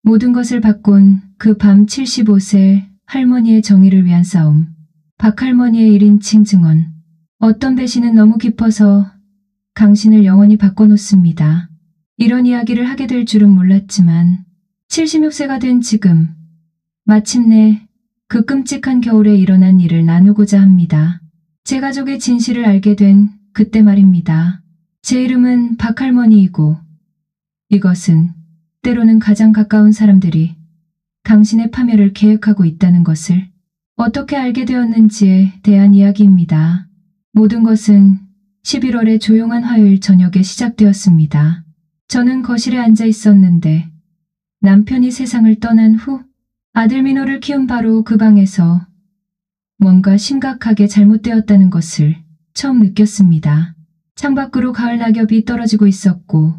모든 것을 바꾼 그 밤 75세 할머니의 정의를 위한 싸움. 박할머니의 1인칭 증언. 어떤 배신은 너무 깊어서 당신을 영원히 바꿔놓습니다. 이런 이야기를 하게 될 줄은 몰랐지만 76세가 된 지금 마침내 그 끔찍한 겨울에 일어난 일을 나누고자 합니다. 제 가족의 진실을 알게 된 그때 말입니다. 제 이름은 박할머니이고 이것은 때로는 가장 가까운 사람들이 당신의 파멸을 계획하고 있다는 것을 어떻게 알게 되었는지에 대한 이야기입니다. 모든 것은 11월의 조용한 화요일 저녁에 시작되었습니다. 저는 거실에 앉아 있었는데 남편이 세상을 떠난 후 아들 민호를 키운 바로 그 방에서 뭔가 심각하게 잘못되었다는 것을 처음 느꼈습니다. 창밖으로 가을 낙엽이 떨어지고 있었고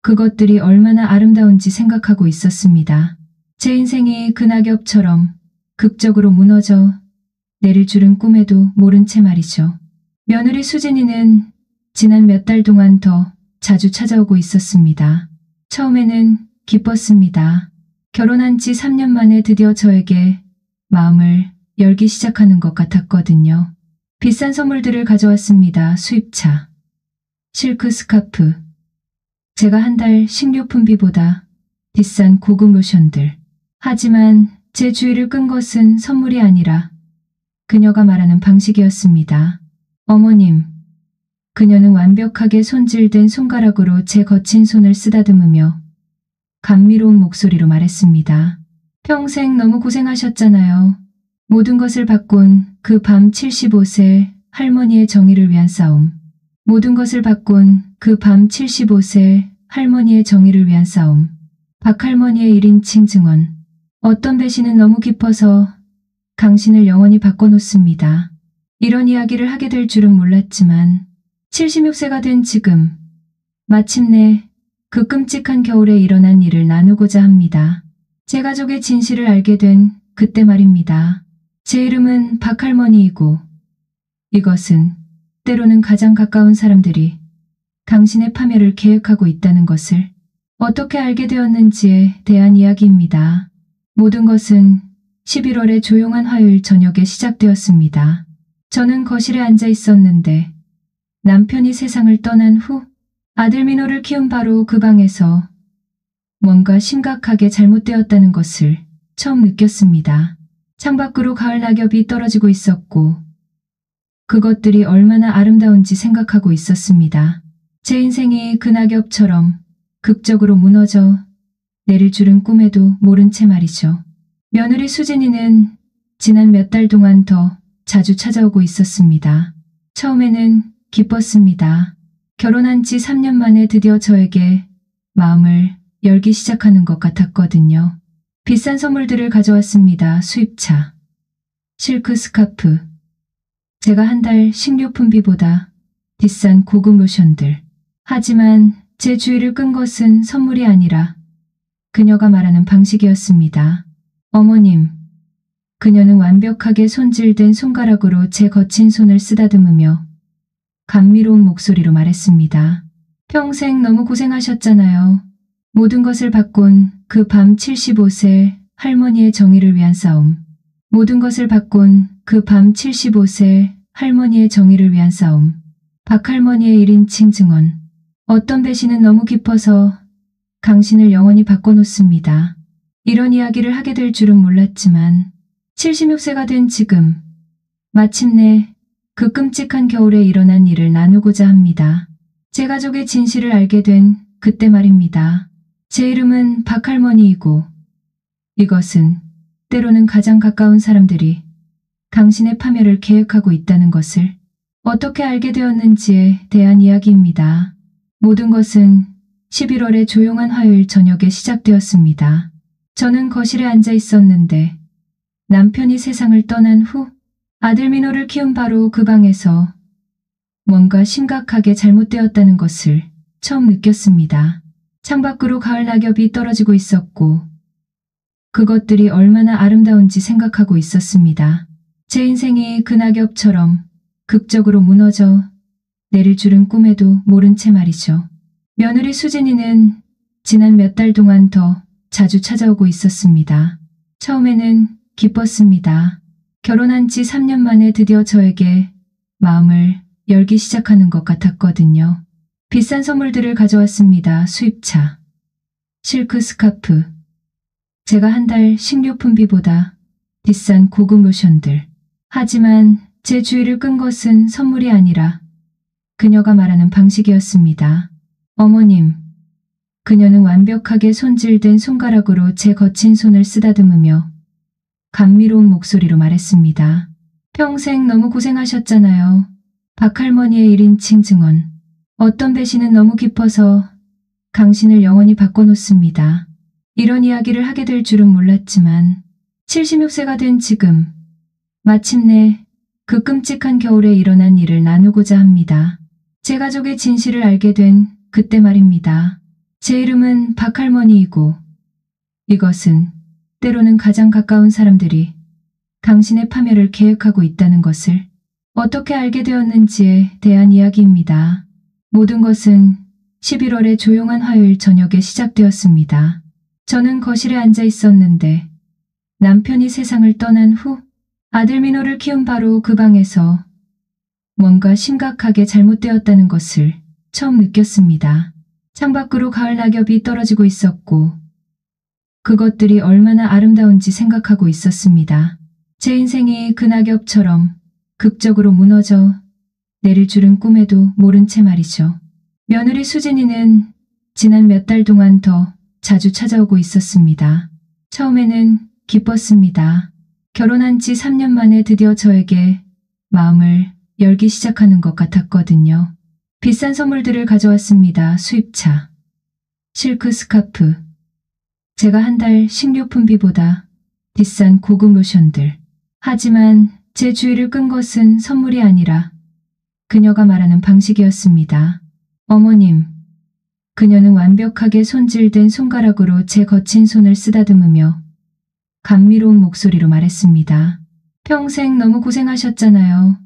그것들이 얼마나 아름다운지 생각하고 있었습니다. 제 인생이 그 낙엽처럼 극적으로 무너져 내릴 줄은 꿈에도 모른 채 말이죠. 며느리 수진이는 지난 몇 달 동안 더 자주 찾아오고 있었습니다. 처음에는 기뻤습니다. 결혼한 지 3년 만에 드디어 저에게 마음을 열기 시작하는 것 같았거든요. 비싼 선물들을 가져왔습니다. 수입차, 실크 스카프, 제가 한 달 식료품비보다 비싼 고급 로션들. 하지만 제 주의를 끈 것은 선물이 아니라 그녀가 말하는 방식이었습니다. 어머님, 그녀는 완벽하게 손질된 손가락으로 제 거친 손을 쓰다듬으며 감미로운 목소리로 말했습니다. 평생 너무 고생하셨잖아요. 모든 것을 바꾼 그 밤 75세 할머니의 정의를 위한 싸움. 모든 것을 바꾼 그 밤 75세 할머니의 정의를 위한 싸움. 박할머니의 1인칭 증언. 어떤 배신은 너무 깊어서 당신을 영원히 바꿔놓습니다. 이런 이야기를 하게 될 줄은 몰랐지만 76세가 된 지금 마침내 그 끔찍한 겨울에 일어난 일을 나누고자 합니다. 제 가족의 진실을 알게 된 그때 말입니다. 제 이름은 박할머니이고 이것은 때로는 가장 가까운 사람들이 당신의 파멸을 계획하고 있다는 것을 어떻게 알게 되었는지에 대한 이야기입니다. 모든 것은 11월의 조용한 화요일 저녁에 시작되었습니다. 저는 거실에 앉아 있었는데 남편이 세상을 떠난 후 아들 민호를 키운 바로 그 방에서 뭔가 심각하게 잘못되었다는 것을 처음 느꼈습니다. 창밖으로 가을 낙엽이 떨어지고 있었고 그것들이 얼마나 아름다운지 생각하고 있었습니다. 제 인생이 그 낙엽처럼 극적으로 무너져 내릴 줄은 꿈에도 모른 채 말이죠. 며느리 수진이는 지난 몇 달 동안 더 자주 찾아오고 있었습니다. 처음에는 기뻤습니다. 결혼한 지 3년 만에 드디어 저에게 마음을 열기 시작하는 것 같았거든요. 비싼 선물들을 가져왔습니다. 수입차, 실크 스카프, 제가 한 달 식료품비보다 비싼 고급 로션들. 하지만 제 주의를 끈 것은 선물이 아니라 그녀가 말하는 방식이었습니다. 어머님, 그녀는 완벽하게 손질된 손가락으로 제 거친 손을 쓰다듬으며 감미로운 목소리로 말했습니다. 평생 너무 고생하셨잖아요. 모든 것을 바꾼 그 밤 75세 할머니의 정의를 위한 싸움. 모든 것을 바꾼 그 밤 75세 할머니의 정의를 위한 싸움. 박할머니의 1인칭 증언. 어떤 배신은 너무 깊어서 당신을 영원히 바꿔놓습니다. 이런 이야기를 하게 될 줄은 몰랐지만 76세가 된 지금 마침내 그 끔찍한 겨울에 일어난 일을 나누고자 합니다. 제 가족의 진실을 알게 된 그때 말입니다. 제 이름은 박할머니이고 이것은 때로는 가장 가까운 사람들이 당신의 파멸을 계획하고 있다는 것을 어떻게 알게 되었는지에 대한 이야기입니다. 모든 것은 11월의 조용한 화요일 저녁에 시작되었습니다. 저는 거실에 앉아 있었는데 남편이 세상을 떠난 후 아들 민호를 키운 바로 그 방에서 뭔가 심각하게 잘못되었다는 것을 처음 느꼈습니다. 창밖으로 가을 낙엽이 떨어지고 있었고 그것들이 얼마나 아름다운지 생각하고 있었습니다. 제 인생이 그 낙엽처럼 극적으로 무너져 내릴 줄은 꿈에도 모른 채 말이죠. 며느리 수진이는 지난 몇 달 동안 더 자주 찾아오고 있었습니다. 처음에는 기뻤습니다. 결혼한 지 3년 만에 드디어 저에게 마음을 열기 시작하는 것 같았거든요. 비싼 선물들을 가져왔습니다. 수입차, 실크 스카프, 제가 한 달 식료품비보다 비싼 고급 로션들. 하지만 제 주의를 끈 것은 선물이 아니라 그녀가 말하는 방식이었습니다. 어머님, 그녀는 완벽하게 손질된 손가락으로 제 거친 손을 쓰다듬으며 감미로운 목소리로 말했습니다. 평생 너무 고생하셨잖아요. 박할머니의 1인칭 증언. 어떤 배신은 너무 깊어서 당신을 영원히 바꿔놓습니다. 이런 이야기를 하게 될 줄은 몰랐지만 76세가 된 지금 마침내 그 끔찍한 겨울에 일어난 일을 나누고자 합니다. 제 가족의 진실을 알게 된 그때 말입니다. 제 이름은 박할머니이고 이것은 때로는 가장 가까운 사람들이 당신의 파멸을 계획하고 있다는 것을 어떻게 알게 되었는지에 대한 이야기입니다. 모든 것은 11월의 조용한 화요일 저녁에 시작되었습니다. 저는 거실에 앉아 있었는데 남편이 세상을 떠난 후 아들 민호를 키운 바로 그 방에서 뭔가 심각하게 잘못되었다는 것을 처음 느꼈습니다. 창밖으로 가을 낙엽이 떨어지고 있었고 그것들이 얼마나 아름다운지 생각하고 있었습니다. 제 인생이 그 낙엽처럼 극적으로 무너져 내릴 줄은 꿈에도 모른 채 말이죠. 며느리 수진이는 지난 몇 달 동안 더 자주 찾아오고 있었습니다. 처음에는 기뻤습니다. 결혼한 지 3년 만에 드디어 저에게 마음을 열기 시작하는 것 같았거든요. 비싼 선물들을 가져왔습니다. 수입차, 실크 스카프, 제가 한 달 식료품비보다 비싼 고급 로션들. 하지만 제 주의를 끈 것은 선물이 아니라 그녀가 말하는 방식이었습니다. 어머님, 그녀는 완벽하게 손질된 손가락으로 제 거친 손을 쓰다듬으며 감미로운 목소리로 말했습니다. 평생 너무 고생하셨잖아요.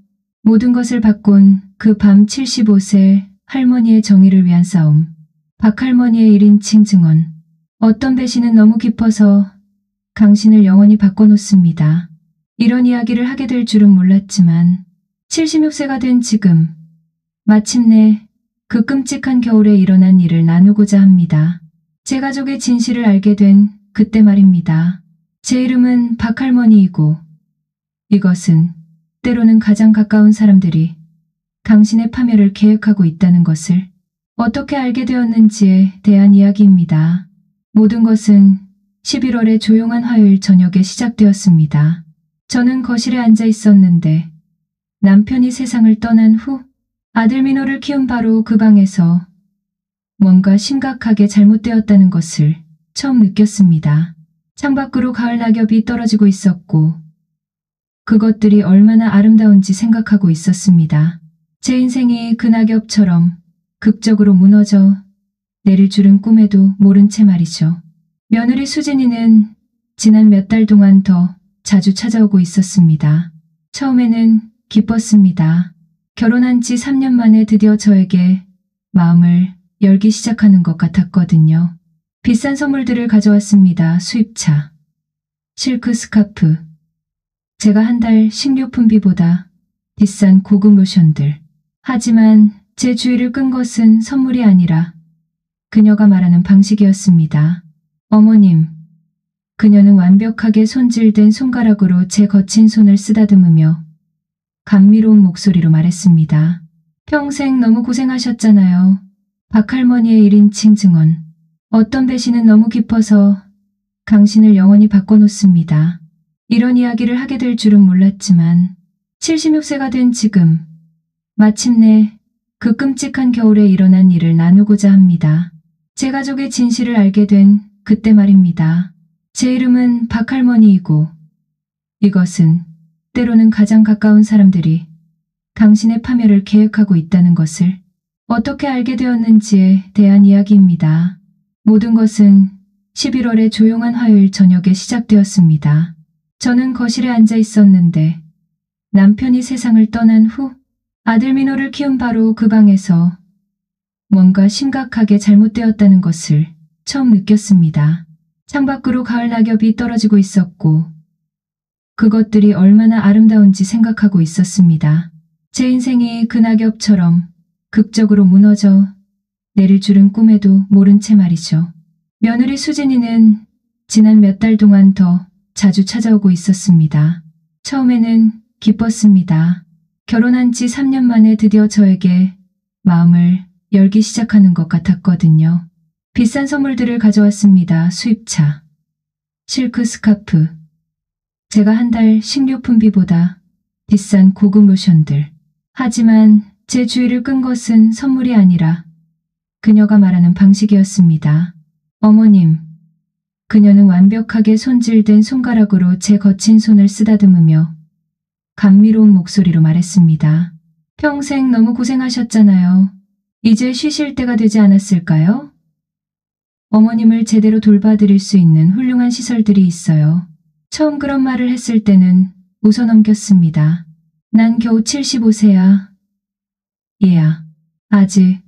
모든 것을 바꾼 그 밤 75세 할머니의 정의를 위한 싸움. 박할머니의 1인칭 증언. 어떤 배신은 너무 깊어서 당신을 영원히 바꿔놓습니다. 이런 이야기를 하게 될 줄은 몰랐지만 76세가 된 지금 마침내 그 끔찍한 겨울에 일어난 일을 나누고자 합니다. 제 가족의 진실을 알게 된 그때 말입니다. 제 이름은 박할머니이고 이것은 때로는 가장 가까운 사람들이 당신의 파멸을 계획하고 있다는 것을 어떻게 알게 되었는지에 대한 이야기입니다. 모든 것은 11월의 조용한 화요일 저녁에 시작되었습니다. 저는 거실에 앉아 있었는데 남편이 세상을 떠난 후 아들 민호를 키운 바로 그 방에서 뭔가 심각하게 잘못되었다는 것을 처음 느꼈습니다. 창밖으로 가을 낙엽이 떨어지고 있었고 그것들이 얼마나 아름다운지 생각하고 있었습니다. 제 인생이 그 낙엽처럼 극적으로 무너져 내릴 줄은 꿈에도 모른 채 말이죠. 며느리 수진이는 지난 몇 달 동안 더 자주 찾아오고 있었습니다. 처음에는 기뻤습니다. 결혼한 지 3년 만에 드디어 저에게 마음을 열기 시작하는 것 같았거든요. 비싼 선물들을 가져왔습니다. 수입차, 실크 스카프, 제가 한 달 식료품비보다 비싼 고급 로션들. 하지만 제 주의를 끈 것은 선물이 아니라 그녀가 말하는 방식이었습니다. 어머님, 그녀는 완벽하게 손질된 손가락으로 제 거친 손을 쓰다듬으며 감미로운 목소리로 말했습니다. 평생 너무 고생하셨잖아요. 박할머니의 1인칭 증언. 어떤 배신은 너무 깊어서 당신을 영원히 바꿔놓습니다. 이런 이야기를 하게 될 줄은 몰랐지만 76세가 된 지금 마침내 그 끔찍한 겨울에 일어난 일을 나누고자 합니다. 제 가족의 진실을 알게 된 그때 말입니다. 제 이름은 박할머니이고 이것은 때로는 가장 가까운 사람들이 당신의 파멸을 계획하고 있다는 것을 어떻게 알게 되었는지에 대한 이야기입니다. 모든 것은 11월의 조용한 화요일 저녁에 시작되었습니다. 저는 거실에 앉아 있었는데 남편이 세상을 떠난 후 아들 민호를 키운 바로 그 방에서 뭔가 심각하게 잘못되었다는 것을 처음 느꼈습니다. 창밖으로 가을 낙엽이 떨어지고 있었고 그것들이 얼마나 아름다운지 생각하고 있었습니다. 제 인생이 그 낙엽처럼 극적으로 무너져 내릴 줄은 꿈에도 모른 채 말이죠. 며느리 수진이는 지난 몇 달 동안 더 자주 찾아오고 있었습니다. 처음에는 기뻤습니다. 결혼한 지 3년 만에 드디어 저에게 마음을 열기 시작하는 것 같았거든요. 비싼 선물들을 가져왔습니다. 수입차, 실크 스카프, 제가 한 달 식료품비보다 비싼 고급 로션들. 하지만 제 주의를 끈 것은 선물이 아니라 그녀가 말하는 방식이었습니다. 어머님, 그녀는 완벽하게 손질된 손가락으로 제 거친 손을 쓰다듬으며 감미로운 목소리로 말했습니다. 평생 너무 고생하셨잖아요. 이제 쉬실 때가 되지 않았을까요? 어머님을 제대로 돌봐드릴 수 있는 훌륭한 시설들이 있어요. 처음 그런 말을 했을 때는 웃어넘겼습니다. 난 겨우 75세야. 얘야, 아직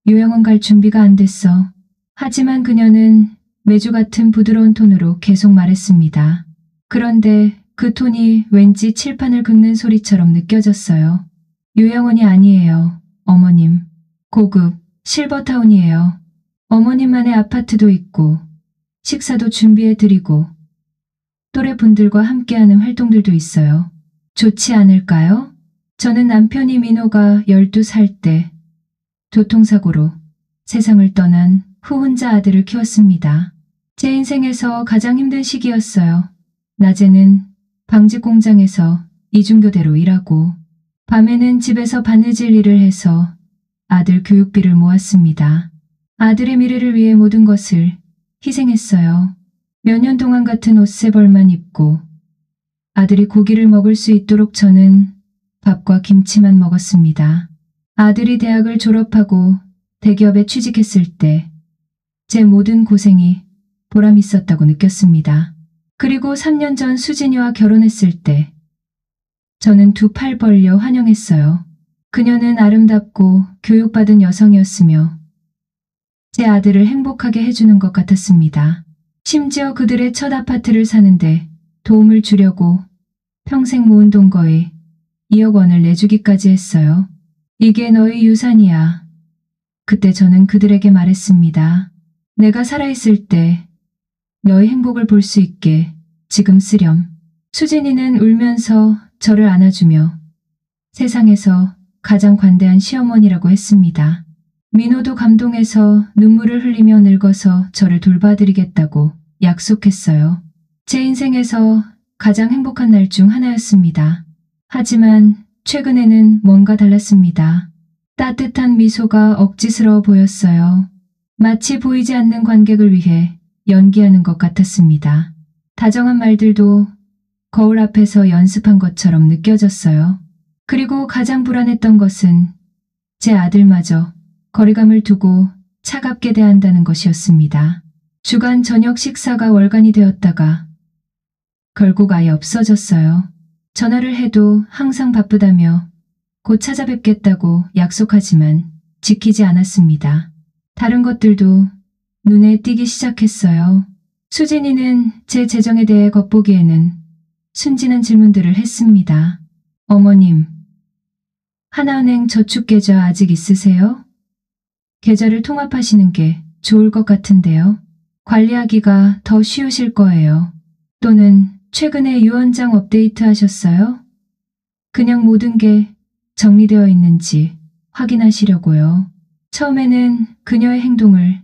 요양원 갈 준비가 안 됐어. 하지만 그녀는 매주 같은 부드러운 톤으로 계속 말했습니다. 그런데 그 톤이 왠지 칠판을 긁는 소리처럼 느껴졌어요. 요양원이 아니에요, 어머님. 고급 실버타운이에요. 어머님만의 아파트도 있고 식사도 준비해드리고 또래분들과 함께하는 활동들도 있어요. 좋지 않을까요? 저는 남편이 민호가 12살 때 교통사고로 세상을 떠난 후 혼자 아들을 키웠습니다. 제 인생에서 가장 힘든 시기였어요. 낮에는 방직 공장에서 이중교대로 일하고 밤에는 집에서 바느질 일을 해서 아들 교육비를 모았습니다. 아들의 미래를 위해 모든 것을 희생했어요. 몇 년 동안 같은 옷 세 벌만 입고 아들이 고기를 먹을 수 있도록 저는 밥과 김치만 먹었습니다. 아들이 대학을 졸업하고 대기업에 취직했을 때 제 모든 고생이 보람 있었다고 느꼈습니다. 그리고 3년 전 수진이와 결혼했을 때 저는 두 팔 벌려 환영했어요. 그녀는 아름답고 교육받은 여성이었으며 제 아들을 행복하게 해주는 것 같았습니다. 심지어 그들의 첫 아파트를 사는데 도움을 주려고 평생 모은 돈 거의 2억 원을 내주기까지 했어요. 이게 너희 유산이야. 그때 저는 그들에게 말했습니다. 내가 살아있을 때 너의 행복을 볼 수 있게 지금 쓰렴. 수진이는 울면서 저를 안아주며 세상에서 가장 관대한 시어머니라고 했습니다. 민호도 감동해서 눈물을 흘리며 늙어서 저를 돌봐드리겠다고 약속했어요. 제 인생에서 가장 행복한 날 중 하나였습니다. 하지만 최근에는 뭔가 달랐습니다. 따뜻한 미소가 억지스러워 보였어요. 마치 보이지 않는 관객을 위해 연기하는 것 같았습니다. 다정한 말들도 거울 앞에서 연습한 것처럼 느껴졌어요. 그리고 가장 불안했던 것은 제 아들마저 거리감을 두고 차갑게 대한다는 것이었습니다. 주간 저녁 식사가 월간이 되었다가 결국 아예 없어졌어요. 전화를 해도 항상 바쁘다며 곧 찾아뵙겠다고 약속하지만 지키지 않았습니다. 다른 것들도 눈에 띄기 시작했어요. 수진이는 제 재정에 대해 겉보기에는 순진한 질문들을 했습니다. 어머님, 하나은행 저축계좌 아직 있으세요? 계좌를 통합하시는 게 좋을 것 같은데요. 관리하기가 더 쉬우실 거예요. 또는 최근에 유언장 업데이트 하셨어요? 그냥 모든 게 정리되어 있는지 확인하시려고요. 처음에는 그녀의 행동을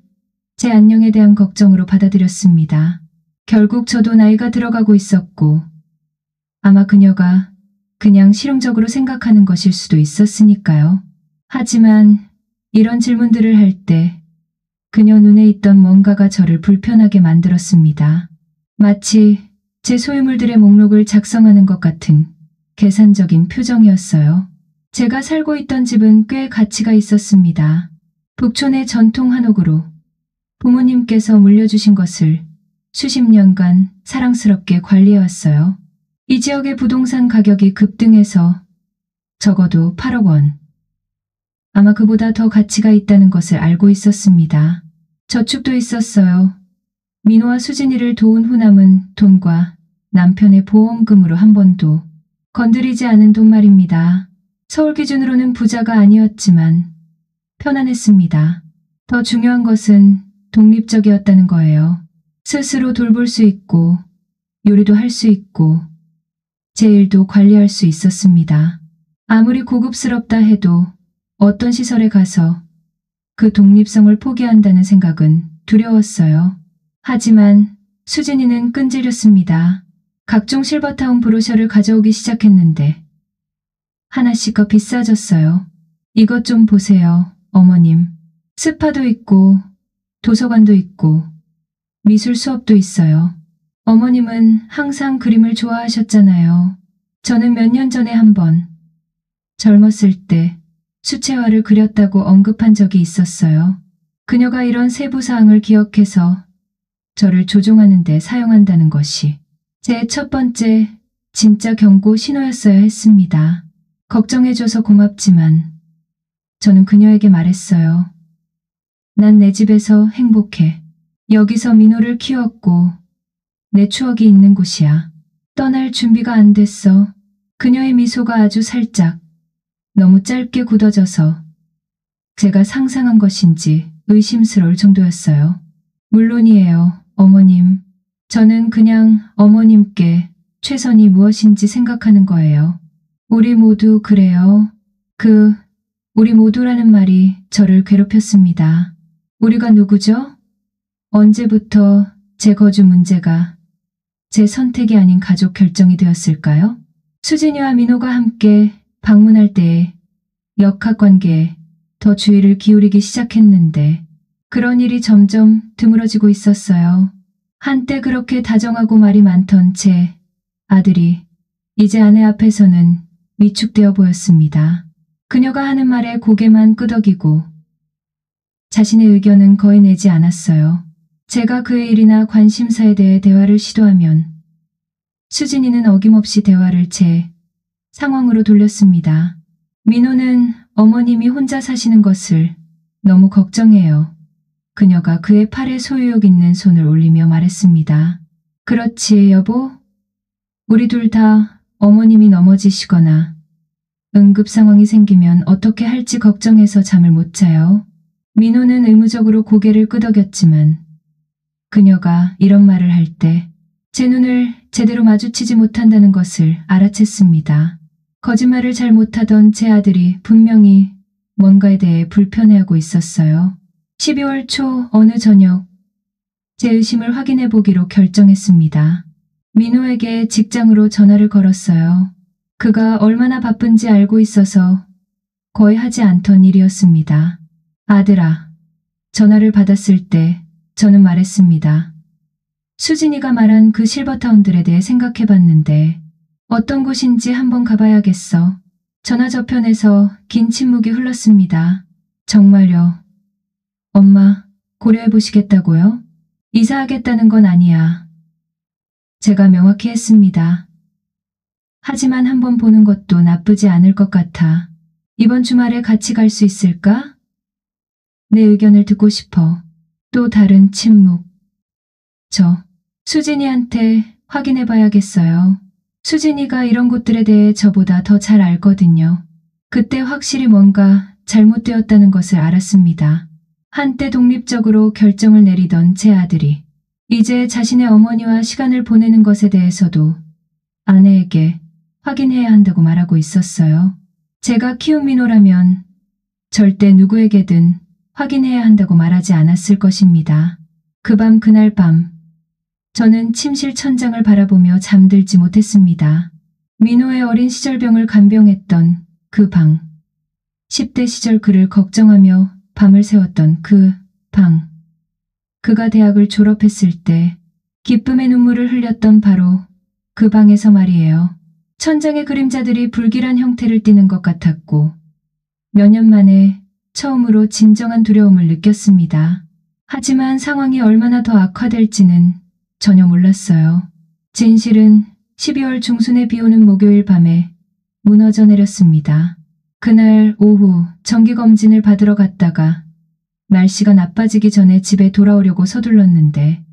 제 안녕에 대한 걱정으로 받아들였습니다. 결국 저도 나이가 들어가고 있었고 아마 그녀가 그냥 실용적으로 생각하는 것일 수도 있었으니까요. 하지만 이런 질문들을 할 때 그녀 눈에 있던 뭔가가 저를 불편하게 만들었습니다. 마치 제 소유물들의 목록을 작성하는 것 같은 계산적인 표정이었어요. 제가 살고 있던 집은 꽤 가치가 있었습니다. 북촌의 전통 한옥으로 부모님께서 물려주신 것을 수십 년간 사랑스럽게 관리해왔어요. 이 지역의 부동산 가격이 급등해서 적어도 8억 원. 아마 그보다 더 가치가 있다는 것을 알고 있었습니다. 저축도 있었어요. 민호와 수진이를 도운 후 남은 돈과 남편의 보험금으로 한 번도 건드리지 않은 돈 말입니다. 서울 기준으로는 부자가 아니었지만 편안했습니다. 더 중요한 것은 독립적이었다는 거예요. 스스로 돌볼 수 있고 요리도 할 수 있고 제 일도 관리할 수 있었습니다. 아무리 고급스럽다 해도 어떤 시설에 가서 그 독립성을 포기한다는 생각은 두려웠어요. 하지만 수진이는 끈질겼습니다. 각종 실버타운 브로셔를 가져오기 시작했는데 하나씩 더 비싸졌어요. 이것 좀 보세요, 어머님. 스파도 있고 도서관도 있고 미술 수업도 있어요. 어머님은 항상 그림을 좋아하셨잖아요. 저는 몇 년 전에 한번 젊었을 때 수채화를 그렸다고 언급한 적이 있었어요. 그녀가 이런 세부사항을 기억해서 저를 조종하는 데 사용한다는 것이 제 첫 번째 진짜 경고 신호였어야 했습니다. 걱정해줘서 고맙지만 저는 그녀에게 말했어요. 난 내 집에서 행복해. 여기서 민호를 키웠고 내 추억이 있는 곳이야. 떠날 준비가 안 됐어. 그녀의 미소가 아주 살짝 너무 짧게 굳어져서 제가 상상한 것인지 의심스러울 정도였어요. 물론이에요, 어머님. 저는 그냥 어머님께 최선이 무엇인지 생각하는 거예요. 우리 모두 그래요. 우리 모두라는 말이 저를 괴롭혔습니다. 우리가 누구죠? 언제부터 제 거주 문제가 제 선택이 아닌 가족 결정이 되었을까요? 수진이와 민호가 함께 방문할 때의 역학관계에 더 주의를 기울이기 시작했는데 그런 일이 점점 드물어지고 있었어요. 한때 그렇게 다정하고 말이 많던 제 아들이 이제 아내 앞에서는 위축되어 보였습니다. 그녀가 하는 말에 고개만 끄덕이고 자신의 의견은 거의 내지 않았어요. 제가 그의 일이나 관심사에 대해 대화를 시도하면 수진이는 어김없이 대화를 제 상황으로 돌렸습니다. 민호는 어머님이 혼자 사시는 것을 너무 걱정해요. 그녀가 그의 팔에 소유욕 있는 손을 올리며 말했습니다. 그렇지, 여보. 우리 둘 다 어머님이 넘어지시거나 응급 상황이 생기면 어떻게 할지 걱정해서 잠을 못 자요. 민호는 의무적으로 고개를 끄덕였지만 그녀가 이런 말을 할 때 제 눈을 제대로 마주치지 못한다는 것을 알아챘습니다. 거짓말을 잘 못하던 제 아들이 분명히 뭔가에 대해 불편해하고 있었어요. 12월 초 어느 저녁 제 의심을 확인해 보기로 결정했습니다. 민호에게 직장으로 전화를 걸었어요. 그가 얼마나 바쁜지 알고 있어서 거의 하지 않던 일이었습니다. 아들아, 전화를 받았을 때 저는 말했습니다. 수진이가 말한 그 실버타운들에 대해 생각해봤는데 어떤 곳인지 한번 가봐야겠어. 전화 저편에서 긴 침묵이 흘렀습니다. 정말요? 엄마, 고려해보시겠다고요? 이사하겠다는 건 아니야. 제가 명확히 했습니다. 하지만 한번 보는 것도 나쁘지 않을 것 같아. 이번 주말에 같이 갈 수 있을까? 내 의견을 듣고 싶어. 또 다른 침묵. 수진이한테 확인해봐야겠어요. 수진이가 이런 곳들에 대해 저보다 더 잘 알거든요. 그때 확실히 뭔가 잘못되었다는 것을 알았습니다. 한때 독립적으로 결정을 내리던 제 아들이 이제 자신의 어머니와 시간을 보내는 것에 대해서도 아내에게 확인해야 한다고 말하고 있었어요. 제가 키운 민호라면 절대 누구에게든 확인해야 한다고 말하지 않았을 것입니다. 그날 밤 저는 침실 천장을 바라보며 잠들지 못했습니다. 민호의 어린 시절병을 간병했던 그 방. 10대 시절 그를 걱정하며 밤을 새웠던 그 방. 그가 대학을 졸업했을 때 기쁨의 눈물을 흘렸던 바로 그 방에서 말이에요. 천장의 그림자들이 불길한 형태를 띠는 것 같았고 몇 년 만에 처음으로 진정한 두려움을 느꼈습니다. 하지만 상황이 얼마나 더 악화될지는 전혀 몰랐어요. 진실은 12월 중순에 비오는 목요일 밤에 무너져 내렸습니다. 그날 오후 정기검진을 받으러 갔다가 날씨가 나빠지기 전에 집에 돌아오려고 서둘렀는데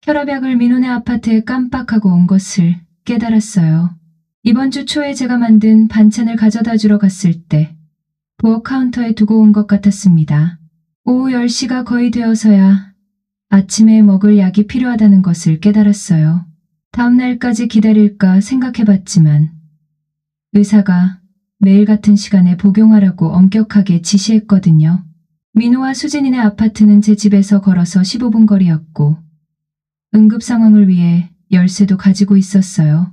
혈압약을 민호네 아파트에 깜빡하고 온 것을 깨달았어요. 이번 주 초에 제가 만든 반찬을 가져다 주러 갔을 때 부엌 카운터에 두고 온 것 같았습니다. 오후 10시가 거의 되어서야 아침에 먹을 약이 필요하다는 것을 깨달았어요. 다음 날까지 기다릴까 생각해봤지만 의사가 매일 같은 시간에 복용하라고 엄격하게 지시했거든요. 민호와 수진이네 아파트는 제 집에서 걸어서 15분 거리였고 응급 상황을 위해 열쇠도 가지고 있었어요.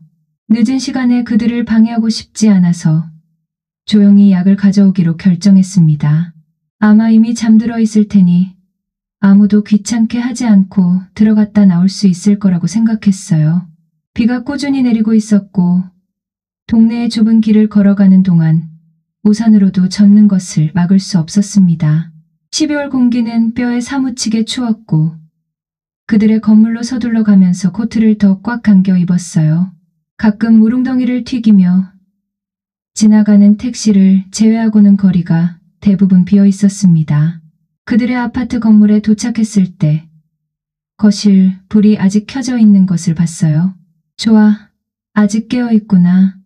늦은 시간에 그들을 방해하고 싶지 않아서 조용히 약을 가져오기로 결정했습니다. 아마 이미 잠들어 있을 테니 아무도 귀찮게 하지 않고 들어갔다 나올 수 있을 거라고 생각했어요. 비가 꾸준히 내리고 있었고 동네의 좁은 길을 걸어가는 동안 우산으로도 젖는 것을 막을 수 없었습니다. 12월 공기는 뼈에 사무치게 추웠고 그들의 건물로 서둘러 가면서 코트를 더 꽉 감겨 입었어요. 가끔 무릉덩이를 튀기며 지나가는 택시를 제외하고는 거리가 대부분 비어 있었습니다. 그들의 아파트 건물에 도착했을 때 거실 불이 아직 켜져 있는 것을 봤어요. 좋아, 아직 깨어 있구나.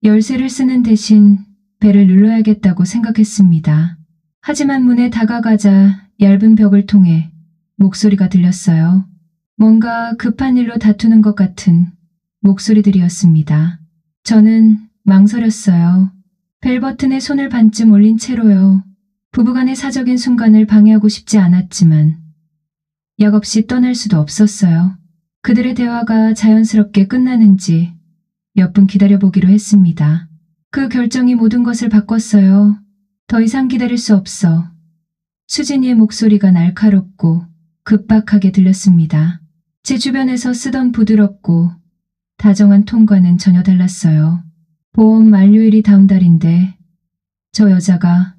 열쇠를 쓰는 대신 벨을 눌러야겠다고 생각했습니다. 하지만 문에 다가가자 얇은 벽을 통해 목소리가 들렸어요. 뭔가 급한 일로 다투는 것 같은 목소리들이었습니다. 저는 망설였어요. 벨 버튼에 손을 반쯤 올린 채로요. 부부간의 사적인 순간을 방해하고 싶지 않았지만 약 없이 떠날 수도 없었어요. 그들의 대화가 자연스럽게 끝나는지 몇 분 기다려보기로 했습니다. 그 결정이 모든 것을 바꿨어요. 더 이상 기다릴 수 없어. 수진이의 목소리가 날카롭고 급박하게 들렸습니다. 제 주변에서 쓰던 부드럽고 다정한 톤과는 전혀 달랐어요. 보험 만료일이 다음 달인데 저 여자가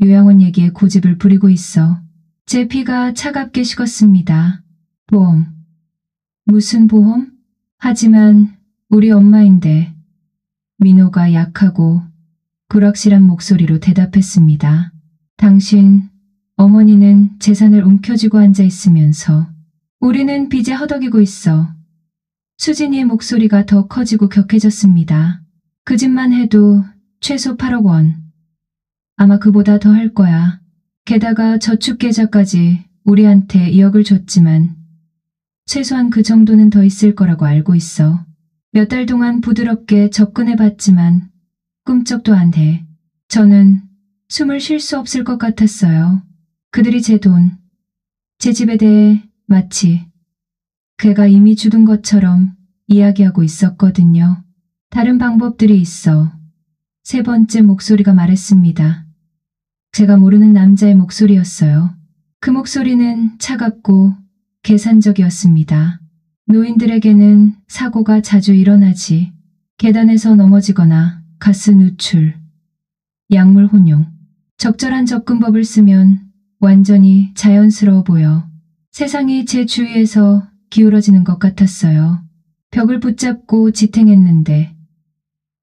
요양원 얘기에 고집을 부리고 있어. 제 피가 차갑게 식었습니다. 보험. 무슨 보험? 하지만 우리 엄마인데. 민호가 약하고 불확실한 목소리로 대답했습니다. 당신 어머니는 재산을 움켜쥐고 앉아 있으면서 우리는 빚에 허덕이고 있어. 수진이의 목소리가 더 커지고 격해졌습니다. 그 집만 해도 최소 8억 원. 아마 그보다 더 할 거야. 게다가 저축계좌까지 우리한테 2억을 줬지만 최소한 그 정도는 더 있을 거라고 알고 있어. 몇 달 동안 부드럽게 접근해봤지만 꿈쩍도 안 해. 저는 숨을 쉴 수 없을 것 같았어요. 그들이 제 돈, 제 집에 대해 마치 걔가 이미 주둔 것처럼 이야기하고 있었거든요. 다른 방법들이 있어. 세 번째 목소리가 말했습니다. 제가 모르는 남자의 목소리였어요. 그 목소리는 차갑고 계산적이었습니다. 노인들에게는 사고가 자주 일어나지. 계단에서 넘어지거나 가스 누출, 약물 혼용. 적절한 접근법을 쓰면 완전히 자연스러워 보여. 세상이 제 주위에서 기울어지는 것 같았어요. 벽을 붙잡고 지탱했는데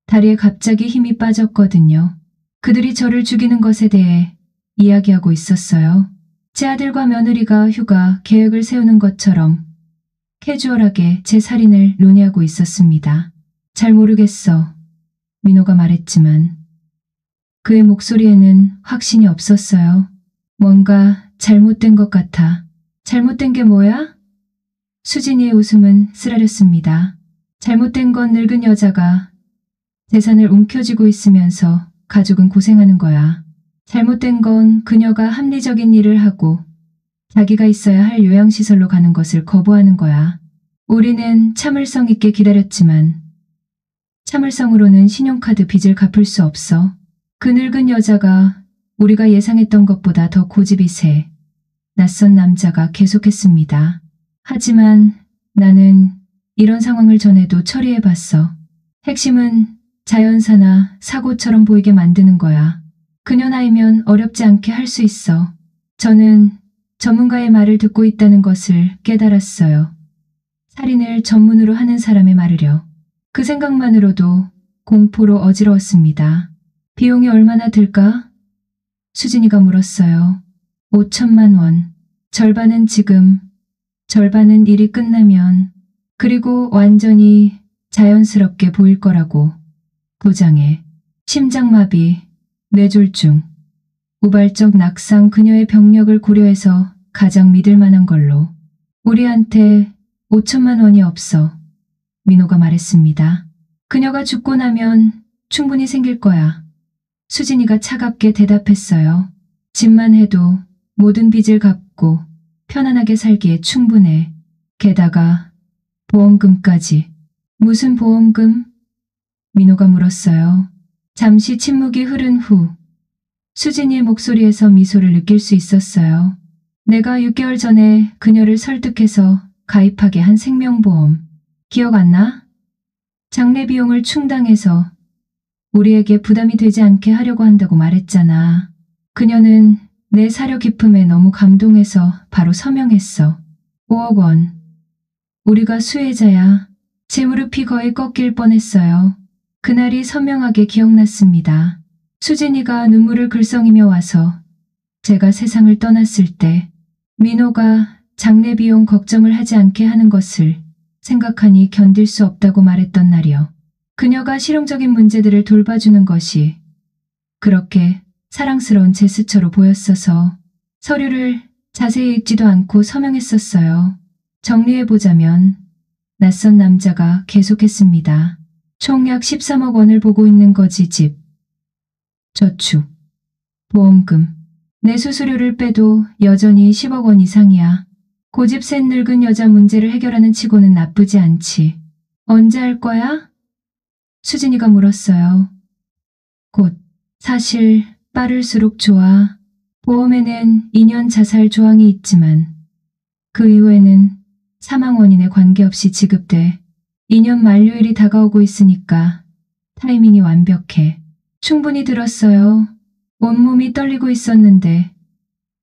다리에 갑자기 힘이 빠졌거든요. 그들이 저를 죽이는 것에 대해 이야기하고 있었어요. 제 아들과 며느리가 휴가 계획을 세우는 것처럼 캐주얼하게 제 살인을 논의하고 있었습니다. 잘 모르겠어. 민호가 말했지만 그의 목소리에는 확신이 없었어요. 뭔가 잘못된 것 같아. 잘못된 게 뭐야? 수진이의 웃음은 쓰라렸습니다. 잘못된 건 늙은 여자가 재산을 움켜쥐고 있으면서 가족은 고생하는 거야. 잘못된 건 그녀가 합리적인 일을 하고 자기가 있어야 할 요양시설로 가는 것을 거부하는 거야. 우리는 참을성 있게 기다렸지만 참을성으로는 신용카드 빚을 갚을 수 없어. 그 늙은 여자가 우리가 예상했던 것보다 더 고집이 세. 낯선 남자가 계속했습니다. 하지만 나는 이런 상황을 전에도 처리해봤어. 핵심은 자연사나 사고처럼 보이게 만드는 거야. 그녀 나이면 어렵지 않게 할 수 있어. 저는 전문가의 말을 듣고 있다는 것을 깨달았어요. 살인을 전문으로 하는 사람의 말을요. 그 생각만으로도 공포로 어지러웠습니다. 비용이 얼마나 들까? 수진이가 물었어요. 5천만 원. 절반은 지금, 절반은 일이 끝나면, 그리고 완전히 자연스럽게 보일 거라고. 부장애, 심장마비, 뇌졸중, 우발적 낙상 그녀의 병력을 고려해서 가장 믿을 만한 걸로. 우리한테 5천만 원이 없어. 민호가 말했습니다. 그녀가 죽고 나면 충분히 생길 거야. 수진이가 차갑게 대답했어요. 집만 해도 모든 빚을 갚고 편안하게 살기에 충분해. 게다가 보험금까지. 무슨 보험금? 민호가 물었어요. 잠시 침묵이 흐른 후 수진이의 목소리에서 미소를 느낄 수 있었어요. 내가 6개월 전에 그녀를 설득해서 가입하게 한 생명보험. 기억 안 나? 장례 비용을 충당해서 우리에게 부담이 되지 않게 하려고 한다고 말했잖아. 그녀는 내 사려 깊음에 너무 감동해서 바로 서명했어. 5억 원. 우리가 수혜자야. 제 무릎이 거의 꺾일 뻔했어요. 그날이 선명하게 기억났습니다. 수진이가 눈물을 글썽이며 와서 제가 세상을 떠났을 때 민호가 장례 비용 걱정을 하지 않게 하는 것을 생각하니 견딜 수 없다고 말했던 날이요. 그녀가 실용적인 문제들을 돌봐주는 것이 그렇게 사랑스러운 제스처로 보였어서 서류를 자세히 읽지도 않고 서명했었어요. 정리해보자면 낯선 남자가 계속했습니다. 총 약 13억 원을 보고 있는 거지 집, 저축, 보험금, 내 수수료를 빼도 여전히 10억 원 이상이야. 고집 센 늙은 여자 문제를 해결하는 치고는 나쁘지 않지. 언제 할 거야? 수진이가 물었어요. 곧. 사실 빠를수록 좋아. 보험에는 2년 자살 조항이 있지만 그 이후에는 사망 원인에 관계없이 지급돼. 2년 만료일이 다가오고 있으니까 타이밍이 완벽해. 충분히 들었어요. 온몸이 떨리고 있었는데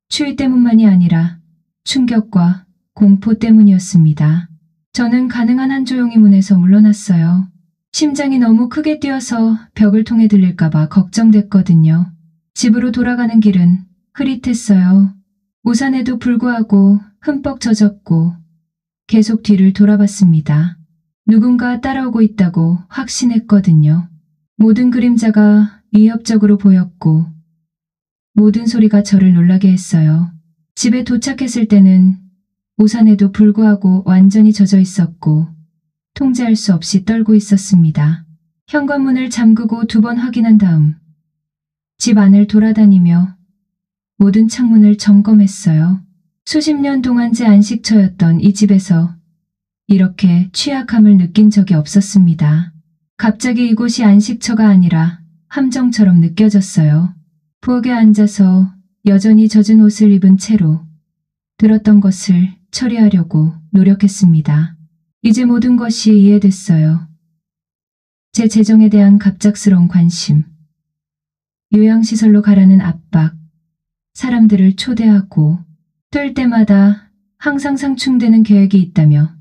추위 때문만이 아니라 충격과 공포 때문이었습니다. 저는 가능한 한 조용히 문에서 물러났어요. 심장이 너무 크게 뛰어서 벽을 통해 들릴까봐 걱정됐거든요. 집으로 돌아가는 길은 흐릿했어요. 우산에도 불구하고 흠뻑 젖었고 계속 뒤를 돌아봤습니다. 누군가 따라오고 있다고 확신했거든요. 모든 그림자가 위협적으로 보였고 모든 소리가 저를 놀라게 했어요. 집에 도착했을 때는 우산에도 불구하고 완전히 젖어 있었고 통제할 수 없이 떨고 있었습니다. 현관문을 잠그고 2번 확인한 다음 집 안을 돌아다니며 모든 창문을 점검했어요. 수십 년 동안 제 안식처였던 이 집에서 이렇게 취약함을 느낀 적이 없었습니다. 갑자기 이곳이 안식처가 아니라 함정처럼 느껴졌어요. 부엌에 앉아서 여전히 젖은 옷을 입은 채로 들었던 것을 처리하려고 노력했습니다. 이제 모든 것이 이해됐어요. 제 재정에 대한 갑작스러운 관심, 요양시설로 가라는 압박, 사람들을 초대하고 뜰 때마다 항상 상충되는 계획이 있다며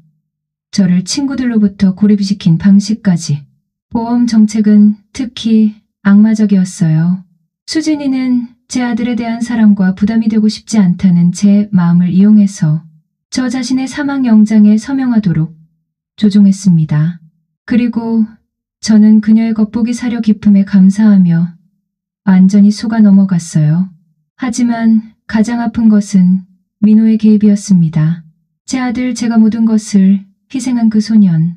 저를 친구들로부터 고립시킨 방식까지. 보험 정책은 특히 악마적이었어요. 수진이는 제 아들에 대한 사랑과 부담이 되고 싶지 않다는 제 마음을 이용해서 저 자신의 사망 영장에 서명하도록 조종했습니다. 그리고 저는 그녀의 겉보기 사려 깊음에 감사하며 완전히 속아 넘어갔어요. 하지만 가장 아픈 것은 민호의 개입이었습니다. 제 아들, 제가 모든 것을 희생한 그 소년,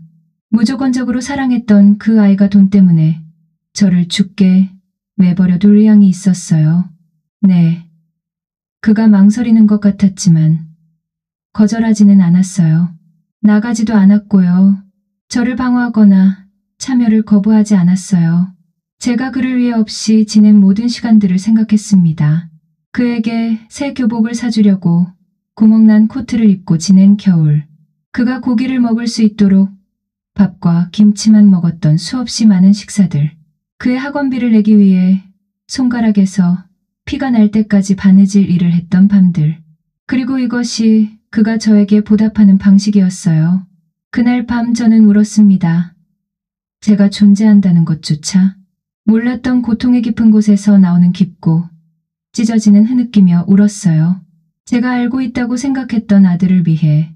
무조건적으로 사랑했던 그 아이가 돈 때문에 저를 죽게 내버려둘 의향이 있었어요. 네, 그가 망설이는 것 같았지만 거절하지는 않았어요. 나가지도 않았고요. 저를 방어하거나 참여를 거부하지 않았어요. 제가 그를 위해 없이 지낸 모든 시간들을 생각했습니다. 그에게 새 교복을 사주려고 구멍난 코트를 입고 지낸 겨울, 그가 고기를 먹을 수 있도록 밥과 김치만 먹었던 수없이 많은 식사들, 그의 학원비를 내기 위해 손가락에서 피가 날 때까지 바느질 일을 했던 밤들, 그리고 이것이 그가 저에게 보답하는 방식이었어요. 그날 밤 저는 울었습니다. 제가 존재한다는 것조차 몰랐던 고통의 깊은 곳에서 나오는 깊고 찢어지는 흐느끼며 울었어요. 제가 알고 있다고 생각했던 아들을 위해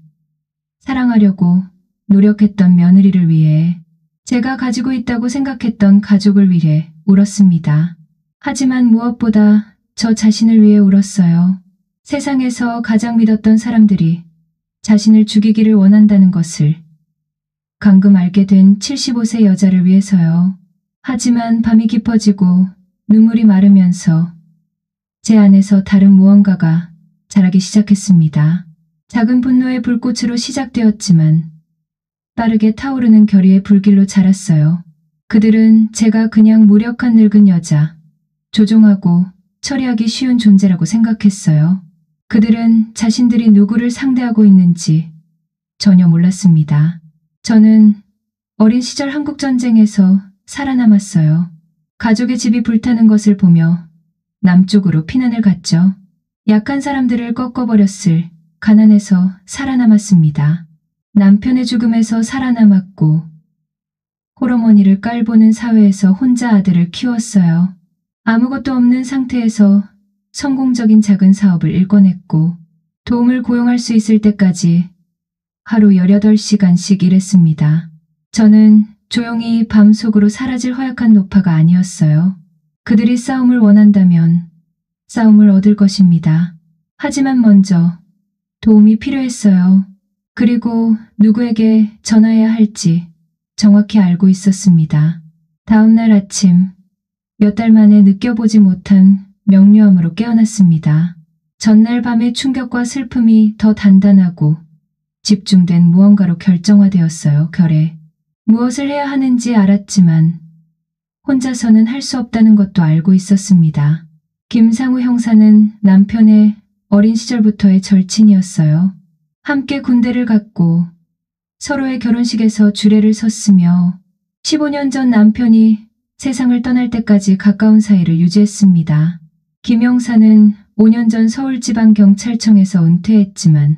사랑하려고 노력했던 며느리를 위해, 제가 가지고 있다고 생각했던 가족을 위해 울었습니다. 하지만 무엇보다 저 자신을 위해 울었어요. 세상에서 가장 믿었던 사람들이 자신을 죽이기를 원한다는 것을 방금 알게 된 75세 여자를 위해서요. 하지만 밤이 깊어지고 눈물이 마르면서 제 안에서 다른 무언가가 자라기 시작했습니다. 작은 분노의 불꽃으로 시작되었지만 빠르게 타오르는 결의의 불길로 자랐어요. 그들은 제가 그냥 무력한 늙은 여자, 조종하고 처리하기 쉬운 존재라고 생각했어요. 그들은 자신들이 누구를 상대하고 있는지 전혀 몰랐습니다. 저는 어린 시절 한국전쟁에서 살아남았어요. 가족의 집이 불타는 것을 보며 남쪽으로 피난을 갔죠. 약한 사람들을 꺾어버렸을 가난에서 살아남았습니다. 남편의 죽음에서 살아남았고 홀어머니를 깔보는 사회에서 혼자 아들을 키웠어요. 아무것도 없는 상태에서 성공적인 작은 사업을 일궈냈고 도움을 고용할 수 있을 때까지 하루 18시간씩 일했습니다. 저는 조용히 밤속으로 사라질 허약한 노파가 아니었어요. 그들이 싸움을 원한다면 싸움을 얻을 것입니다. 하지만 먼저 도움이 필요했어요. 그리고 누구에게 전화해야 할지 정확히 알고 있었습니다. 다음 날 아침, 몇 달 만에 느껴보지 못한 명료함으로 깨어났습니다. 전날 밤의 충격과 슬픔이 더 단단하고 집중된 무언가로 결정화되었어요. 결에 무엇을 해야 하는지 알았지만 혼자서는 할 수 없다는 것도 알고 있었습니다. 김상우 형사는 남편의 어린 시절부터의 절친이었어요. 함께 군대를 갔고 서로의 결혼식에서 주례를 섰으며 15년 전 남편이 세상을 떠날 때까지 가까운 사이를 유지했습니다. 김 형사는 5년 전 서울지방경찰청에서 은퇴했지만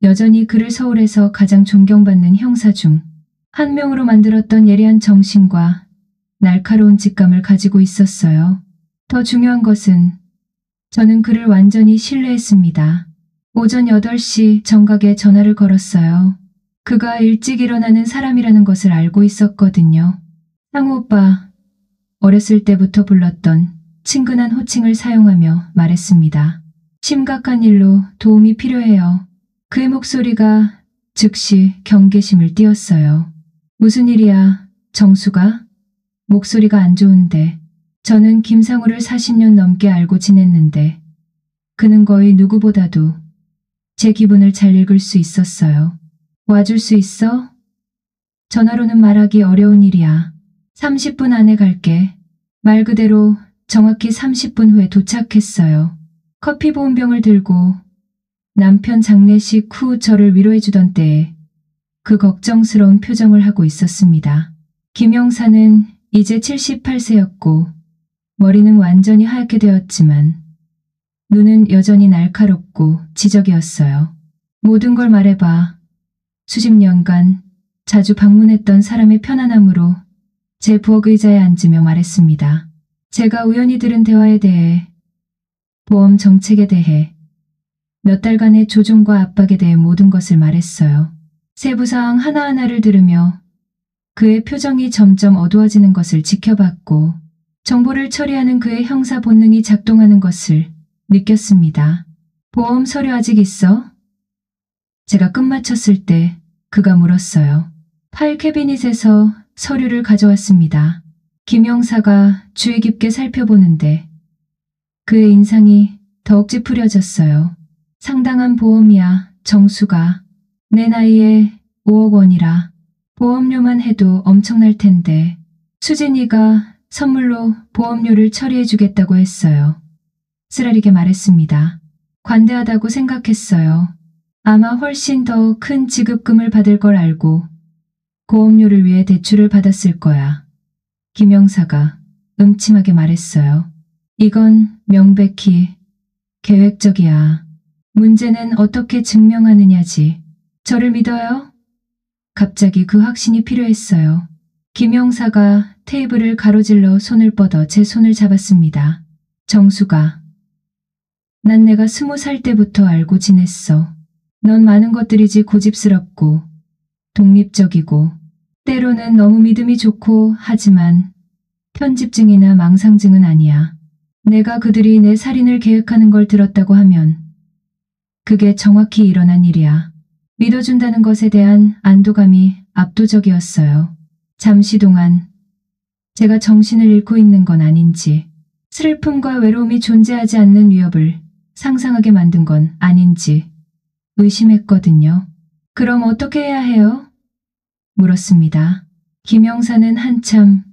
여전히 그를 서울에서 가장 존경받는 형사 중 한 명으로 만들었던 예리한 정신과 날카로운 직감을 가지고 있었어요. 더 중요한 것은 저는 그를 완전히 신뢰했습니다. 오전 8시 정각에 전화를 걸었어요. 그가 일찍 일어나는 사람이라는 것을 알고 있었거든요. 상우 오빠, 어렸을 때부터 불렀던 친근한 호칭을 사용하며 말했습니다. 심각한 일로 도움이 필요해요. 그의 목소리가 즉시 경계심을 띄웠어요. 무슨 일이야, 정수가? 목소리가 안 좋은데. 저는 김상우를 40년 넘게 알고 지냈는데 그는 거의 누구보다도 제 기분을 잘 읽을 수 있었어요. 와줄 수 있어? 전화로는 말하기 어려운 일이야. 30분 안에 갈게. 말 그대로 정확히 30분 후에 도착했어요. 커피 보온병을 들고 남편 장례식 후 저를 위로해주던 때에 그 걱정스러운 표정을 하고 있었습니다. 김 형사는 이제 78세였고 머리는 완전히 하얗게 되었지만 눈은 여전히 날카롭고 지적이었어요. 모든 걸 말해봐. 수십 년간 자주 방문했던 사람의 편안함으로 제 부엌 의자에 앉으며 말했습니다. 제가 우연히 들은 대화에 대해, 보험 정책에 대해, 몇 달간의 조종과 압박에 대해 모든 것을 말했어요. 세부사항 하나하나를 들으며 그의 표정이 점점 어두워지는 것을 지켜봤고 정보를 처리하는 그의 형사 본능이 작동하는 것을 느꼈습니다. 보험 서류 아직 있어? 제가 끝마쳤을 때 그가 물었어요. 파일 캐비닛에서 서류를 가져왔습니다. 김 형사가 주의 깊게 살펴보는데 그의 인상이 더욱 찌푸려졌어요. 상당한 보험이야, 정수가. 내 나이에 5억 원이라 보험료만 해도 엄청날 텐데 수진이가 선물로 보험료를 처리해주겠다고 했어요. 쓰라리게 말했습니다. 관대하다고 생각했어요. 아마 훨씬 더 큰 지급금을 받을 걸 알고 보험료를 위해 대출을 받았을 거야. 김 형사가 음침하게 말했어요. 이건 명백히 계획적이야. 문제는 어떻게 증명하느냐지. 저를 믿어요? 갑자기 그 확신이 필요했어요. 김 형사가 테이블을 가로질러 손을 뻗어 제 손을 잡았습니다. 정수가. 난 내가 20살 때부터 알고 지냈어. 넌 많은 것들이지 고집스럽고 독립적이고 때로는 너무 믿음이 좋고 하지만 편집증이나 망상증은 아니야. 내가 그들이 내 살인을 계획하는 걸 들었다고 하면 그게 정확히 일어난 일이야. 믿어준다는 것에 대한 안도감이 압도적이었어요. 잠시 동안 제가 정신을 잃고 있는 건 아닌지, 슬픔과 외로움이 존재하지 않는 위협을 상상하게 만든 건 아닌지 의심했거든요. 그럼 어떻게 해야 해요? 물었습니다. 김영사는 한참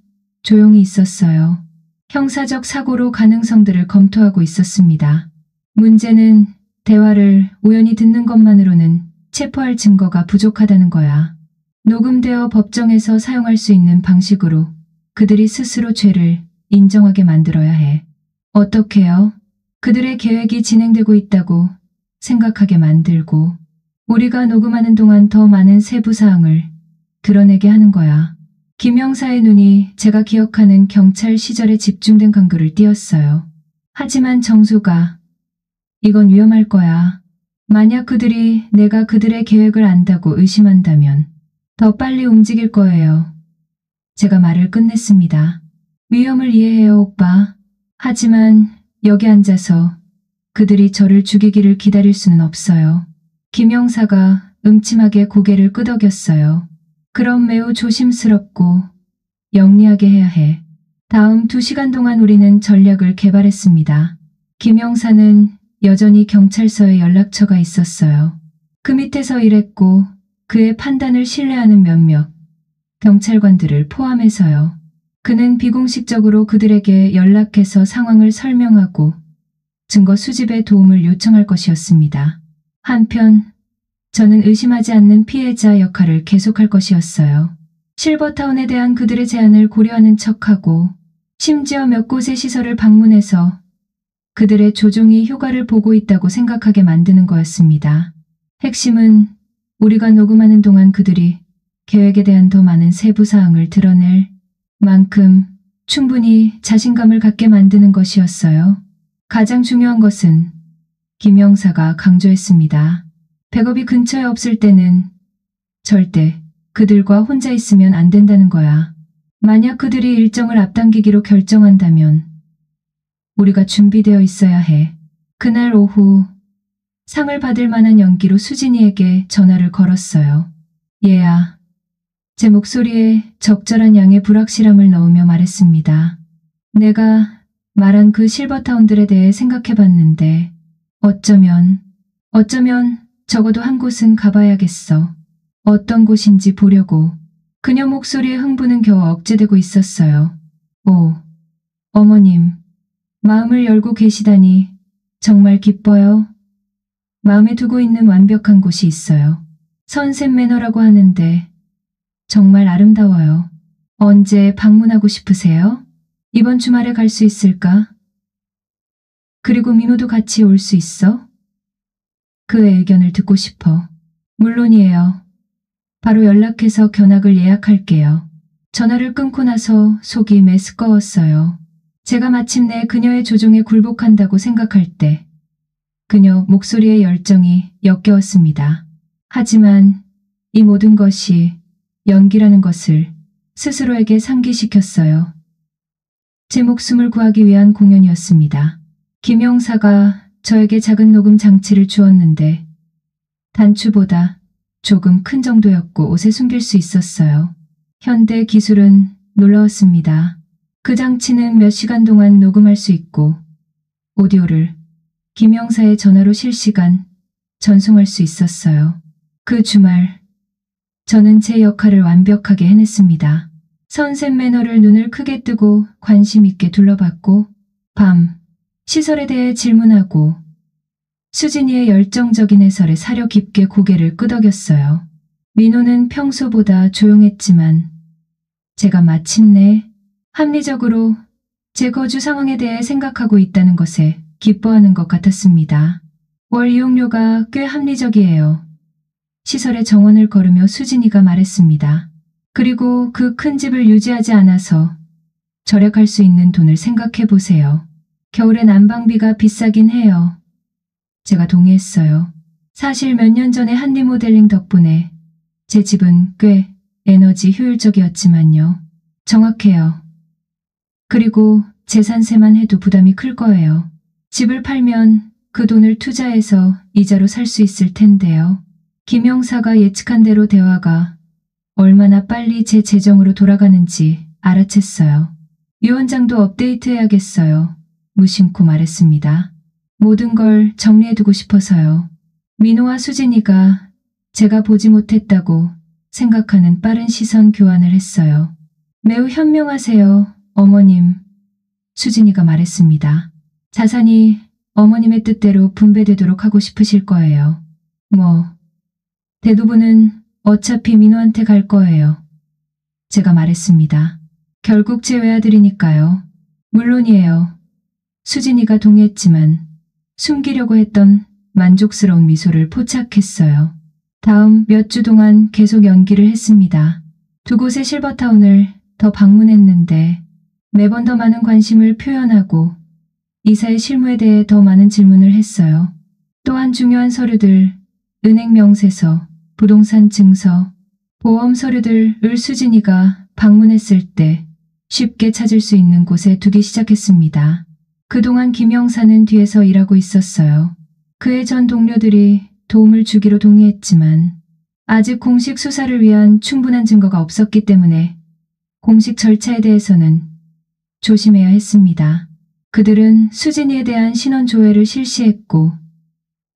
조용히 있었어요. 형사적 사고로 가능성들을 검토하고 있었습니다. 문제는 대화를 우연히 듣는 것만으로는 체포할 증거가 부족하다는 거야. 녹음되어 법정에서 사용할 수 있는 방식으로 그들이 스스로 죄를 인정하게 만들어야 해. 어떻게요? 그들의 계획이 진행되고 있다고 생각하게 만들고 우리가 녹음하는 동안 더 많은 세부 사항을 드러내게 하는 거야. 김영사의 눈이 제가 기억하는 경찰 시절에 집중된 강도를 띄었어요. 하지만 정수가 이건 위험할 거야. 만약 그들이 내가 그들의 계획을 안다고 의심한다면 더 빨리 움직일 거예요. 제가 말을 끝냈습니다. 위험을 이해해요, 오빠. 하지만 여기 앉아서 그들이 저를 죽이기를 기다릴 수는 없어요. 김영사가 음침하게 고개를 끄덕였어요. 그럼 매우 조심스럽고 영리하게 해야 해. 다음 2시간 동안 우리는 전략을 개발했습니다. 김영사는 여전히 경찰서에 연락처가 있었어요. 그 밑에서 일했고 그의 판단을 신뢰하는 몇몇 경찰관들을 포함해서요. 그는 비공식적으로 그들에게 연락해서 상황을 설명하고 증거 수집에 도움을 요청할 것이었습니다. 한편 저는 의심하지 않는 피해자 역할을 계속할 것이었어요. 실버타운에 대한 그들의 제안을 고려하는 척하고 심지어 몇 곳의 시설을 방문해서 그들의 조종이 효과를 보고 있다고 생각하게 만드는 거였습니다. 핵심은 우리가 녹음하는 동안 그들이 계획에 대한 더 많은 세부 사항을 드러낼 만큼 충분히 자신감을 갖게 만드는 것이었어요. 가장 중요한 것은 김영사가 강조했습니다. 백업이 근처에 없을 때는 절대 그들과 혼자 있으면 안 된다는 거야. 만약 그들이 일정을 앞당기기로 결정한다면 우리가 준비되어 있어야 해. 그날 오후 상을 받을 만한 연기로 수진이에게 전화를 걸었어요. 얘야. 제 목소리에 적절한 양의 불확실함을 넣으며 말했습니다. 내가 말한 그 실버타운들에 대해 생각해봤는데 어쩌면 적어도 한 곳은 가봐야겠어. 어떤 곳인지 보려고. 그녀 목소리의 흥분은 겨우 억제되고 있었어요. 오, 어머님. 마음을 열고 계시다니 정말 기뻐요. 마음에 두고 있는 완벽한 곳이 있어요. 선셋 매너라고 하는데 정말 아름다워요. 언제 방문하고 싶으세요? 이번 주말에 갈 수 있을까? 그리고 민호도 같이 올 수 있어? 그의 의견을 듣고 싶어. 물론이에요. 바로 연락해서 견학을 예약할게요. 전화를 끊고 나서 속이 메스꺼웠어요. 제가 마침내 그녀의 조종에 굴복한다고 생각할 때 그녀 목소리의 열정이 역겨웠습니다. 하지만 이 모든 것이 연기라는 것을 스스로에게 상기시켰어요. 제 목숨을 구하기 위한 공연이었습니다. 김영사가 저에게 작은 녹음 장치를 주었는데 단추보다 조금 큰 정도였고 옷에 숨길 수 있었어요. 현대 기술은 놀라웠습니다. 그 장치는 몇 시간 동안 녹음할 수 있고 오디오를 김영사의 전화로 실시간 전송할 수 있었어요. 그 주말 저는 제 역할을 완벽하게 해냈습니다. 선셋 매너를 눈을 크게 뜨고 관심 있게 둘러봤고 밤 시설에 대해 질문하고 수진이의 열정적인 해설에 사려 깊게 고개를 끄덕였어요. 민호는 평소보다 조용했지만 제가 마침내 합리적으로 제 거주 상황에 대해 생각하고 있다는 것에 기뻐하는 것 같았습니다. 월 이용료가 꽤 합리적이에요. 시설의 정원을 걸으며 수진이가 말했습니다. 그리고 그 큰 집을 유지하지 않아서 절약할 수 있는 돈을 생각해 보세요. 겨울에 난방비가 비싸긴 해요. 제가 동의했어요. 사실 몇 년 전에 한 리모델링 덕분에 제 집은 꽤 에너지 효율적이었지만요. 정확해요. 그리고 재산세만 해도 부담이 클 거예요. 집을 팔면 그 돈을 투자해서 이자로 살 수 있을 텐데요. 김 형사가 예측한 대로 대화가 얼마나 빨리 제 재정으로 돌아가는지 알아챘어요. 유언장도 업데이트해야겠어요. 무심코 말했습니다. 모든 걸 정리해두고 싶어서요. 민호와 수진이가 제가 보지 못했다고 생각하는 빠른 시선 교환을 했어요. 매우 현명하세요, 어머님. 수진이가 말했습니다. 자산이 어머님의 뜻대로 분배되도록 하고 싶으실 거예요. 대부분은 어차피 민호한테 갈 거예요. 제가 말했습니다. 결국 제 외아들이니까요. 물론이에요. 수진이가 동의했지만 숨기려고 했던 만족스러운 미소를 포착했어요. 다음 몇 주 동안 계속 연기를 했습니다. 두 곳의 실버타운을 더 방문했는데 매번 더 많은 관심을 표현하고 이사의 실무에 대해 더 많은 질문을 했어요. 또한 중요한 서류들, 은행 명세서, 부동산 증서, 보험 서류들을 수진이가 방문했을 때 쉽게 찾을 수 있는 곳에 두기 시작했습니다. 그동안 김 형사는 뒤에서 일하고 있었어요. 그의 전 동료들이 도움을 주기로 동의했지만 아직 공식 수사를 위한 충분한 증거가 없었기 때문에 공식 절차에 대해서는 조심해야 했습니다. 그들은 수진이에 대한 신원 조회를 실시했고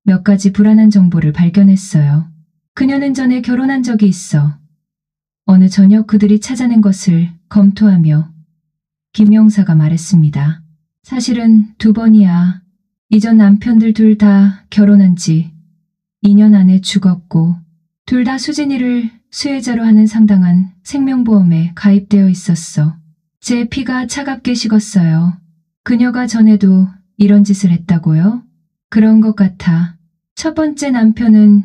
몇 가지 불안한 정보를 발견했어요. 그녀는 전에 결혼한 적이 있어 어느 저녁 그들이 찾아낸 것을 검토하며 김 형사가 말했습니다. 사실은 2번이야. 이전 남편들 둘 다 결혼한 지 2년 안에 죽었고 둘 다 수진이를 수혜자로 하는 상당한 생명보험에 가입되어 있었어. 제 피가 차갑게 식었어요. 그녀가 전에도 이런 짓을 했다고요? 그런 것 같아. 첫 번째 남편은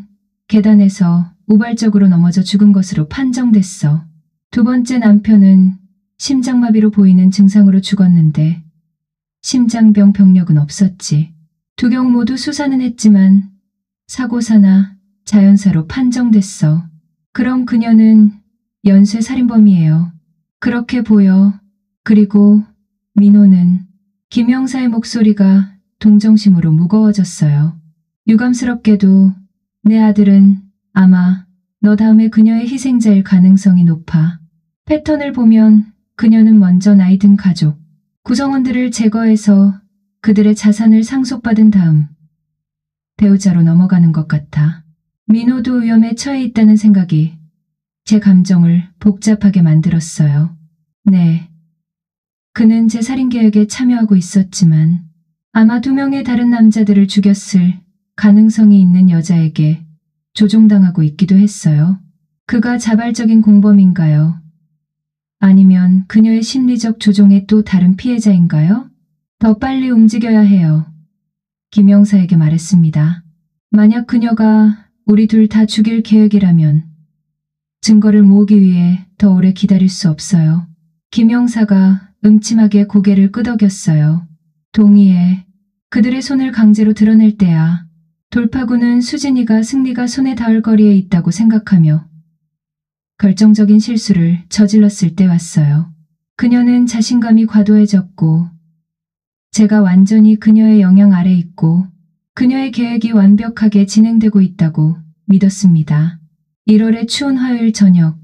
계단에서 우발적으로 넘어져 죽은 것으로 판정됐어. 두 번째 남편은 심장마비로 보이는 증상으로 죽었는데 심장병 병력은 없었지. 두 경우 모두 수사는 했지만 사고사나 자연사로 판정됐어. 그럼 그녀는 연쇄 살인범이에요. 그렇게 보여. 그리고 민호는 김 형사의 목소리가 동정심으로 무거워졌어요. 유감스럽게도 내 아들은 아마 너 다음에 그녀의 희생자일 가능성이 높아. 패턴을 보면 그녀는 먼저 나이 든 가족, 구성원들을 제거해서 그들의 자산을 상속받은 다음 배우자로 넘어가는 것 같아. 민호도 위험에 처해 있다는 생각이 제 감정을 복잡하게 만들었어요. 네. 그는 제 살인 계획에 참여하고 있었지만 아마 2명의 다른 남자들을 죽였을 가능성이 있는 여자에게 조종당하고 있기도 했어요. 그가 자발적인 공범인가요? 아니면 그녀의 심리적 조종의 또 다른 피해자인가요? 더 빨리 움직여야 해요. 김 형사에게 말했습니다. 만약 그녀가 우리 둘 다 죽일 계획이라면 증거를 모으기 위해 더 오래 기다릴 수 없어요. 김 형사가 음침하게 고개를 끄덕였어요. 동의해. 그들의 손을 강제로 드러낼 때야. 돌파구는 수진이가 승리가 손에 닿을 거리에 있다고 생각하며 결정적인 실수를 저질렀을 때 왔어요. 그녀는 자신감이 과도해졌고 제가 완전히 그녀의 영향 아래 있고 그녀의 계획이 완벽하게 진행되고 있다고 믿었습니다. 1월의 추운 화요일 저녁,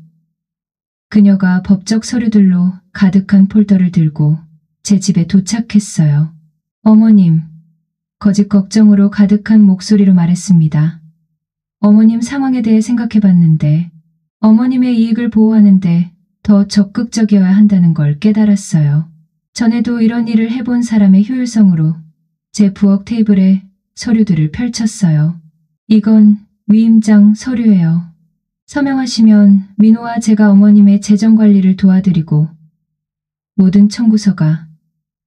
그녀가 법적 서류들로 가득한 폴더를 들고 제 집에 도착했어요. 어머님, 거짓 걱정으로 가득한 목소리로 말했습니다. 어머님 상황에 대해 생각해봤는데 어머님의 이익을 보호하는데 더 적극적이어야 한다는 걸 깨달았어요. 전에도 이런 일을 해본 사람의 효율성으로 제 부엌 테이블에 서류들을 펼쳤어요. 이건 위임장 서류예요. 서명하시면 민호와 제가 어머님의 재정관리를 도와드리고 모든 청구서가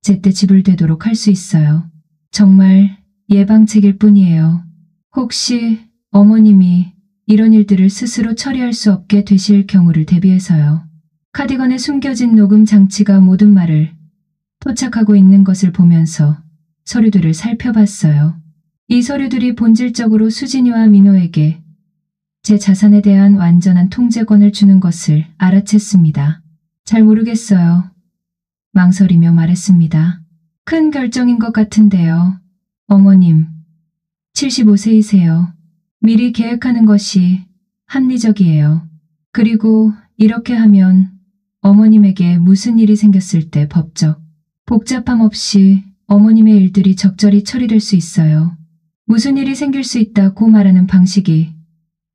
제때 지불되도록 할 수 있어요. 정말 예방책일 뿐이에요. 혹시 어머님이 이런 일들을 스스로 처리할 수 없게 되실 경우를 대비해서요. 카디건에 숨겨진 녹음 장치가 모든 말을 포착하고 있는 것을 보면서 서류들을 살펴봤어요. 이 서류들이 본질적으로 수진이와 민호에게 제 자산에 대한 완전한 통제권을 주는 것을 알아챘습니다. 잘 모르겠어요. 망설이며 말했습니다. 큰 결정인 것 같은데요. 어머님, 75세이세요. 미리 계획하는 것이 합리적이에요. 그리고 이렇게 하면 어머님에게 무슨 일이 생겼을 때 법적 복잡함 없이 어머님의 일들이 적절히 처리될 수 있어요. 무슨 일이 생길 수 있다고 말하는 방식이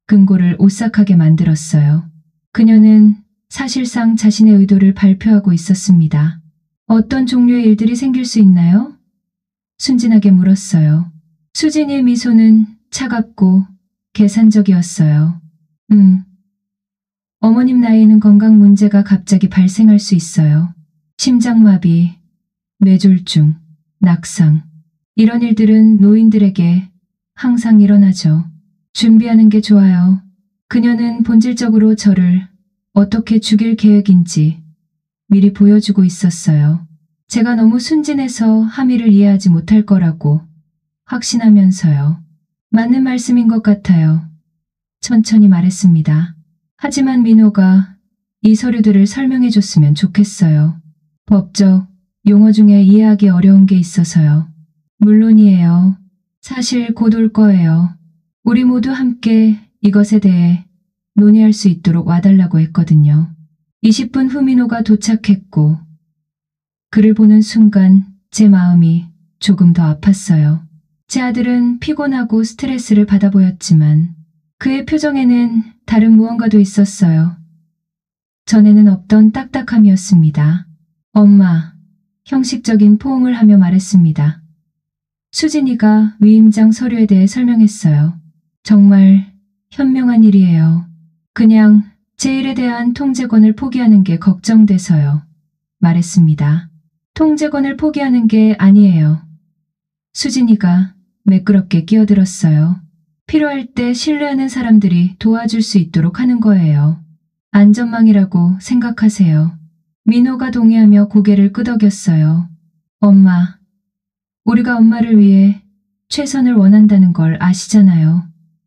금고를 오싹하게 만들었어요. 그녀는 사실상 자신의 의도를 발표하고 있었습니다. 어떤 종류의 일들이 생길 수 있나요? 순진하게 물었어요. 수진이의 미소는 차갑고 계산적이었어요. 어머님 나이에는 건강 문제가 갑자기 발생할 수 있어요. 심장마비, 뇌졸중, 낙상. 이런 일들은 노인들에게 항상 일어나죠. 준비하는 게 좋아요. 그녀는 본질적으로 저를 어떻게 죽일 계획인지 미리 보여주고 있었어요. 제가 너무 순진해서 함의를 이해하지 못할 거라고 확신하면서요. 맞는 말씀인 것 같아요. 천천히 말했습니다. 하지만 민호가 이 서류들을 설명해 줬으면 좋겠어요. 법적 용어 중에 이해하기 어려운 게 있어서요. 물론이에요. 사실 곧 올 거예요. 우리 모두 함께 이것에 대해 논의할 수 있도록 와달라고 했거든요. 20분 후 민호가 도착했고 그를 보는 순간 제 마음이 조금 더 아팠어요. 제 아들은 피곤하고 스트레스를 받아 보였지만 그의 표정에는 다른 무언가도 있었어요. 전에는 없던 딱딱함이었습니다. 엄마, 형식적인 포옹을 하며 말했습니다. 수진이가 위임장 서류에 대해 설명했어요. 정말 현명한 일이에요. 그냥 제 일에 대한 통제권을 포기하는 게 걱정돼서요. 말했습니다. 통제권을 포기하는 게 아니에요. 수진이가 매끄럽게 끼어들었어요. 필요할 때 신뢰하는 사람들이 도와줄 수 있도록 하는 거예요. 안전망이라고 생각하세요. 민호가 동의하며 고개를 끄덕였어요. 엄마, 우리가 엄마를 위해 최선을 원한다는 걸 아시잖아요.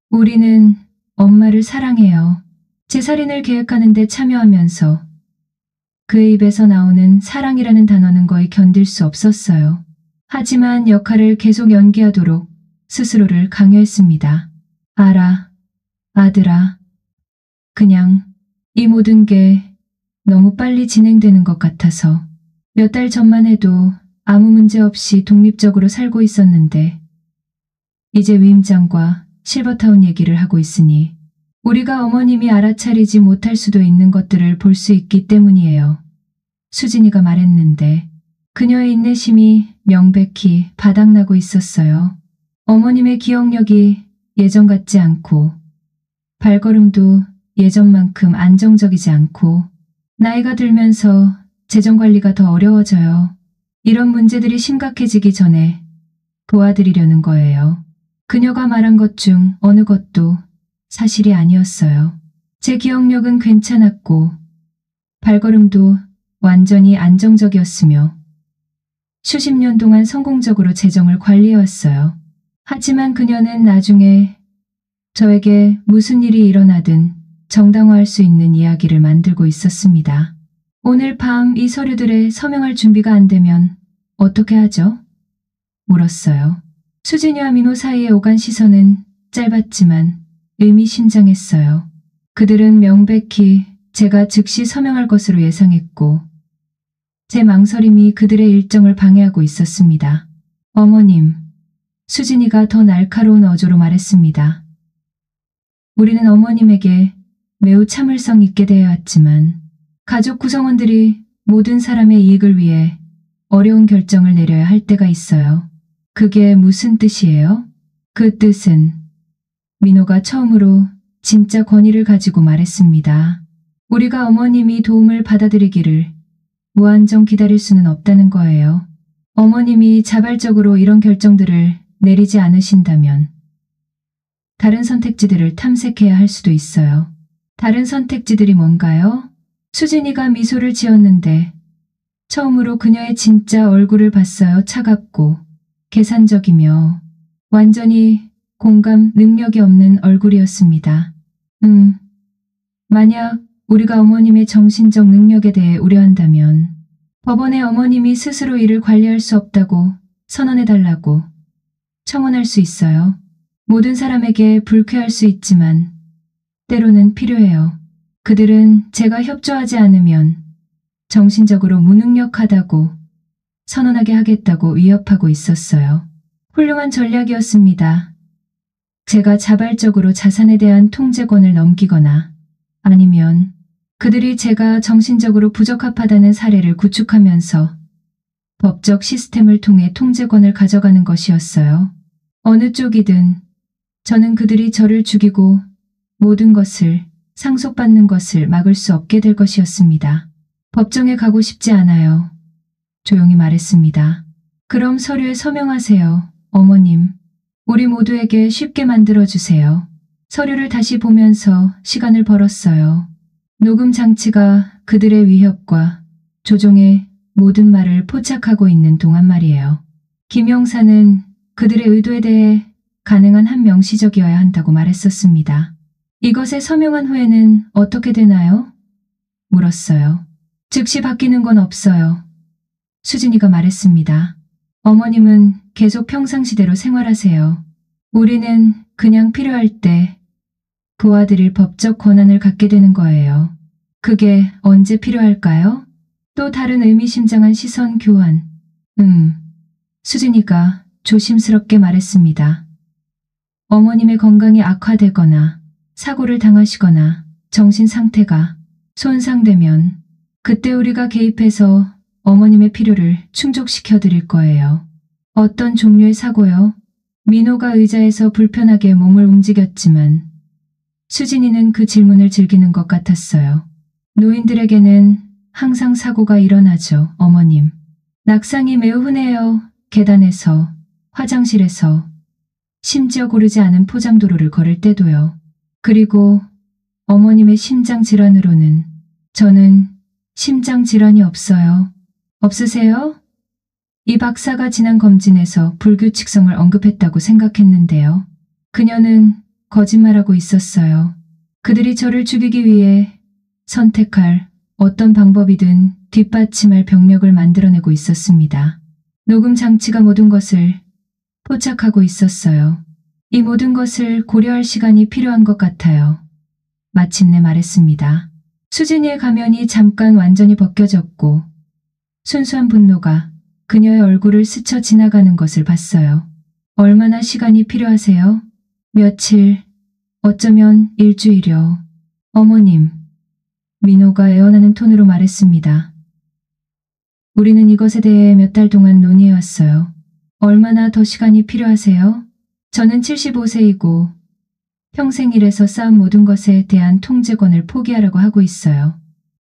우리는 엄마를 사랑해요. 제 살인을 계획하는 데 참여하면서 그의 입에서 나오는 사랑이라는 단어는 거의 견딜 수 없었어요. 하지만 역할을 계속 연기하도록 스스로를 강요했습니다. 알아, 아들아. 그냥 이 모든 게 너무 빨리 진행되는 것 같아서 몇 달 전만 해도 아무 문제 없이 독립적으로 살고 있었는데 이제 위임장과 실버타운 얘기를 하고 있으니 우리가 어머님이 알아차리지 못할 수도 있는 것들을 볼 수 있기 때문이에요. 수진이가 말했는데 그녀의 인내심이 명백히 바닥나고 있었어요. 어머님의 기억력이 예전 같지 않고 발걸음도 예전만큼 안정적이지 않고 나이가 들면서 재정관리가 더 어려워져요. 이런 문제들이 심각해지기 전에 도와드리려는 거예요. 그녀가 말한 것 중 어느 것도 사실이 아니었어요. 제 기억력은 괜찮았고 발걸음도 완전히 안정적이었으며 수십 년 동안 성공적으로 재정을 관리해왔어요. 하지만 그녀는 나중에 저에게 무슨 일이 일어나든 정당화할 수 있는 이야기를 만들고 있었습니다. 오늘 밤 이 서류들에 서명할 준비가 안 되면 어떻게 하죠? 물었어요. 수진이와 민호 사이에 오간 시선은 짧았지만 의미심장했어요. 그들은 명백히 제가 즉시 서명할 것으로 예상했고 제 망설임이 그들의 일정을 방해하고 있었습니다. 어머님, 수진이가 더 날카로운 어조로 말했습니다. 우리는 어머님에게 매우 참을성 있게 대해왔지만 가족 구성원들이 모든 사람의 이익을 위해 어려운 결정을 내려야 할 때가 있어요. 그게 무슨 뜻이에요? 그 뜻은 민호가 처음으로 진짜 권위를 가지고 말했습니다. 우리가 어머님이 도움을 받아들이기를 무한정 기다릴 수는 없다는 거예요. 어머님이 자발적으로 이런 결정들을 내리지 않으신다면 다른 선택지들을 탐색해야 할 수도 있어요. 다른 선택지들이 뭔가요? 수진이가 미소를 지었는데 처음으로 그녀의 진짜 얼굴을 봤어요. 차갑고 계산적이며 완전히 공감 능력이 없는 얼굴이었습니다. 만약 우리가 어머님의 정신적 능력에 대해 우려한다면 법원에 어머님이 스스로 이를 관리할 수 없다고 선언해달라고 청원할 수 있어요. 모든 사람에게 불쾌할 수 있지만 때로는 필요해요. 그들은 제가 협조하지 않으면 정신적으로 무능력하다고 선언하게 하겠다고 위협하고 있었어요. 훌륭한 전략이었습니다. 제가 자발적으로 자산에 대한 통제권을 넘기거나 아니면 그들이 제가 정신적으로 부적합하다는 사례를 구축하면서 법적 시스템을 통해 통제권을 가져가는 것이었어요. 어느 쪽이든 저는 그들이 저를 죽이고 모든 것을 상속받는 것을 막을 수 없게 될 것이었습니다. 법정에 가고 싶지 않아요. 조용히 말했습니다. 그럼 서류에 서명하세요. 어머님, 우리 모두에게 쉽게 만들어주세요. 서류를 다시 보면서 시간을 벌었어요. 녹음 장치가 그들의 위협과 조종의 모든 말을 포착하고 있는 동안 말이에요. 김 형사는 그들의 의도에 대해 가능한 한 명시적이어야 한다고 말했었습니다. 이것에 서명한 후에는 어떻게 되나요? 물었어요. 즉시 바뀌는 건 없어요. 수진이가 말했습니다. 어머님은 계속 평상시대로 생활하세요. 우리는 그냥 필요할 때 도와드릴 법적 권한을 갖게 되는 거예요. 그게 언제 필요할까요? 또 다른 의미심장한 시선 교환. 수진이가 조심스럽게 말했습니다. 어머님의 건강이 악화되거나 사고를 당하시거나 정신 상태가 손상되면 그때 우리가 개입해서 어머님의 필요를 충족시켜 드릴 거예요. 어떤 종류의 사고요? 민호가 의자에서 불편하게 몸을 움직였지만 수진이는 그 질문을 즐기는 것 같았어요. 노인들에게는 항상 사고가 일어나죠, 어머님. 낙상이 매우 흔해요. 계단에서, 화장실에서, 심지어 고르지 않은 포장도로를 걸을 때도요. 그리고 어머님의 심장질환으로는 저는 심장질환이 없어요. 없으세요? 이 박사가 지난 검진에서 불규칙성을 언급했다고 생각했는데요. 그녀는 거짓말하고 있었어요. 그들이 저를 죽이기 위해 선택할 어떤 방법이든 뒷받침할 병력을 만들어내고 있었습니다. 녹음 장치가 모든 것을 포착하고 있었어요. 이 모든 것을 고려할 시간이 필요한 것 같아요. 마침내 말했습니다. 수진이의 가면이 잠깐 완전히 벗겨졌고 순수한 분노가 그녀의 얼굴을 스쳐 지나가는 것을 봤어요. 얼마나 시간이 필요하세요? 며칠, 어쩌면 일주일여. 어머님, 민호가 애원하는 톤으로 말했습니다. 우리는 이것에 대해 몇 달 동안 논의해왔어요. 얼마나 더 시간이 필요하세요? 저는 75세이고 평생 일에서 쌓은 모든 것에 대한 통제권을 포기하라고 하고 있어요.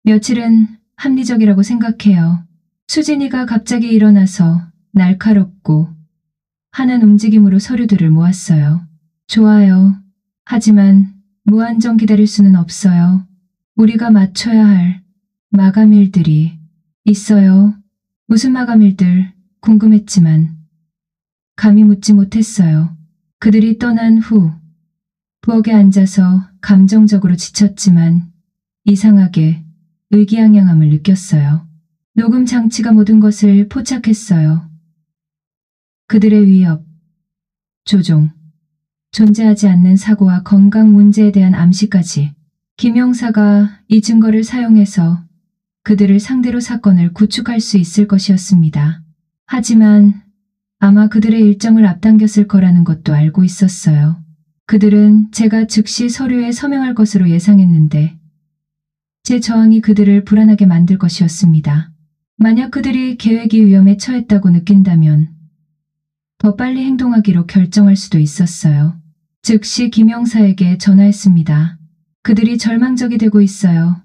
며칠은 합리적이라고 생각해요. 수진이가 갑자기 일어나서 날카롭고 환한 움직임으로 서류들을 모았어요. 좋아요. 하지만 무한정 기다릴 수는 없어요. 우리가 맞춰야 할 마감일들이 있어요. 무슨 마감일들 궁금했지만 감히 묻지 못했어요. 그들이 떠난 후 부엌에 앉아서 감정적으로 지쳤지만 이상하게 의기양양함을 느꼈어요. 녹음 장치가 모든 것을 포착했어요. 그들의 위협, 조종, 존재하지 않는 사고와 건강 문제에 대한 암시까지. 김 형사가 이 증거를 사용해서 그들을 상대로 사건을 구축할 수 있을 것이었습니다. 하지만 아마 그들의 일정을 앞당겼을 거라는 것도 알고 있었어요. 그들은 제가 즉시 서류에 서명할 것으로 예상했는데 제 저항이 그들을 불안하게 만들 것이었습니다. 만약 그들이 계획이 위험에 처했다고 느낀다면 더 빨리 행동하기로 결정할 수도 있었어요. 즉시 김 형사에게 전화했습니다. 그들이 절망적이 되고 있어요.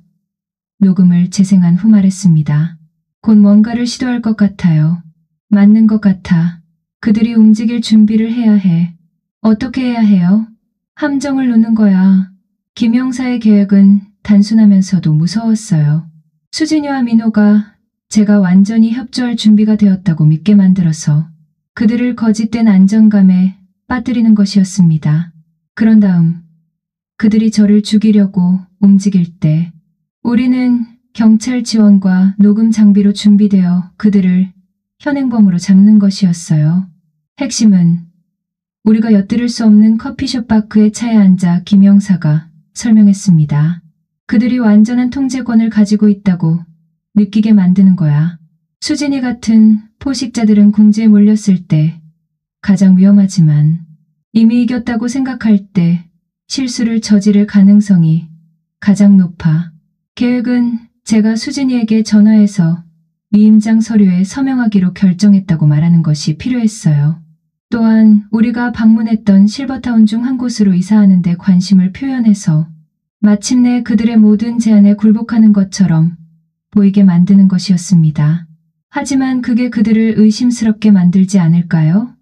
녹음을 재생한 후 말했습니다. 곧 뭔가를 시도할 것 같아요. 맞는 것 같아. 그들이 움직일 준비를 해야 해. 어떻게 해야 해요? 함정을 놓는 거야. 김 형사의 계획은 단순하면서도 무서웠어요. 수진이와 민호가 제가 완전히 협조할 준비가 되었다고 믿게 만들어서 그들을 거짓된 안정감에 빠뜨리는 것이었습니다. 그런 다음 그들이 저를 죽이려고 움직일 때 우리는 경찰 지원과 녹음 장비로 준비되어 그들을 현행범으로 잡는 것이었어요. 핵심은 우리가 엿들을 수 없는 커피숍 바크의 차에 앉아 김 형사가 설명했습니다. 그들이 완전한 통제권을 가지고 있다고 느끼게 만드는 거야. 수진이 같은 포식자들은 궁지에 몰렸을 때 가장 위험하지만 이미 이겼다고 생각할 때 실수를 저지를 가능성이 가장 높아. 계획은 제가 수진이에게 전화해서 위임장 서류에 서명하기로 결정했다고 말하는 것이 필요했어요. 또한 우리가 방문했던 실버타운 중 한 곳으로 이사하는 데 관심을 표현해서 마침내 그들의 모든 제안에 굴복하는 것처럼 보이게 만드는 것이었습니다. 하지만 그게 그들을 의심스럽게 만들지 않을까요?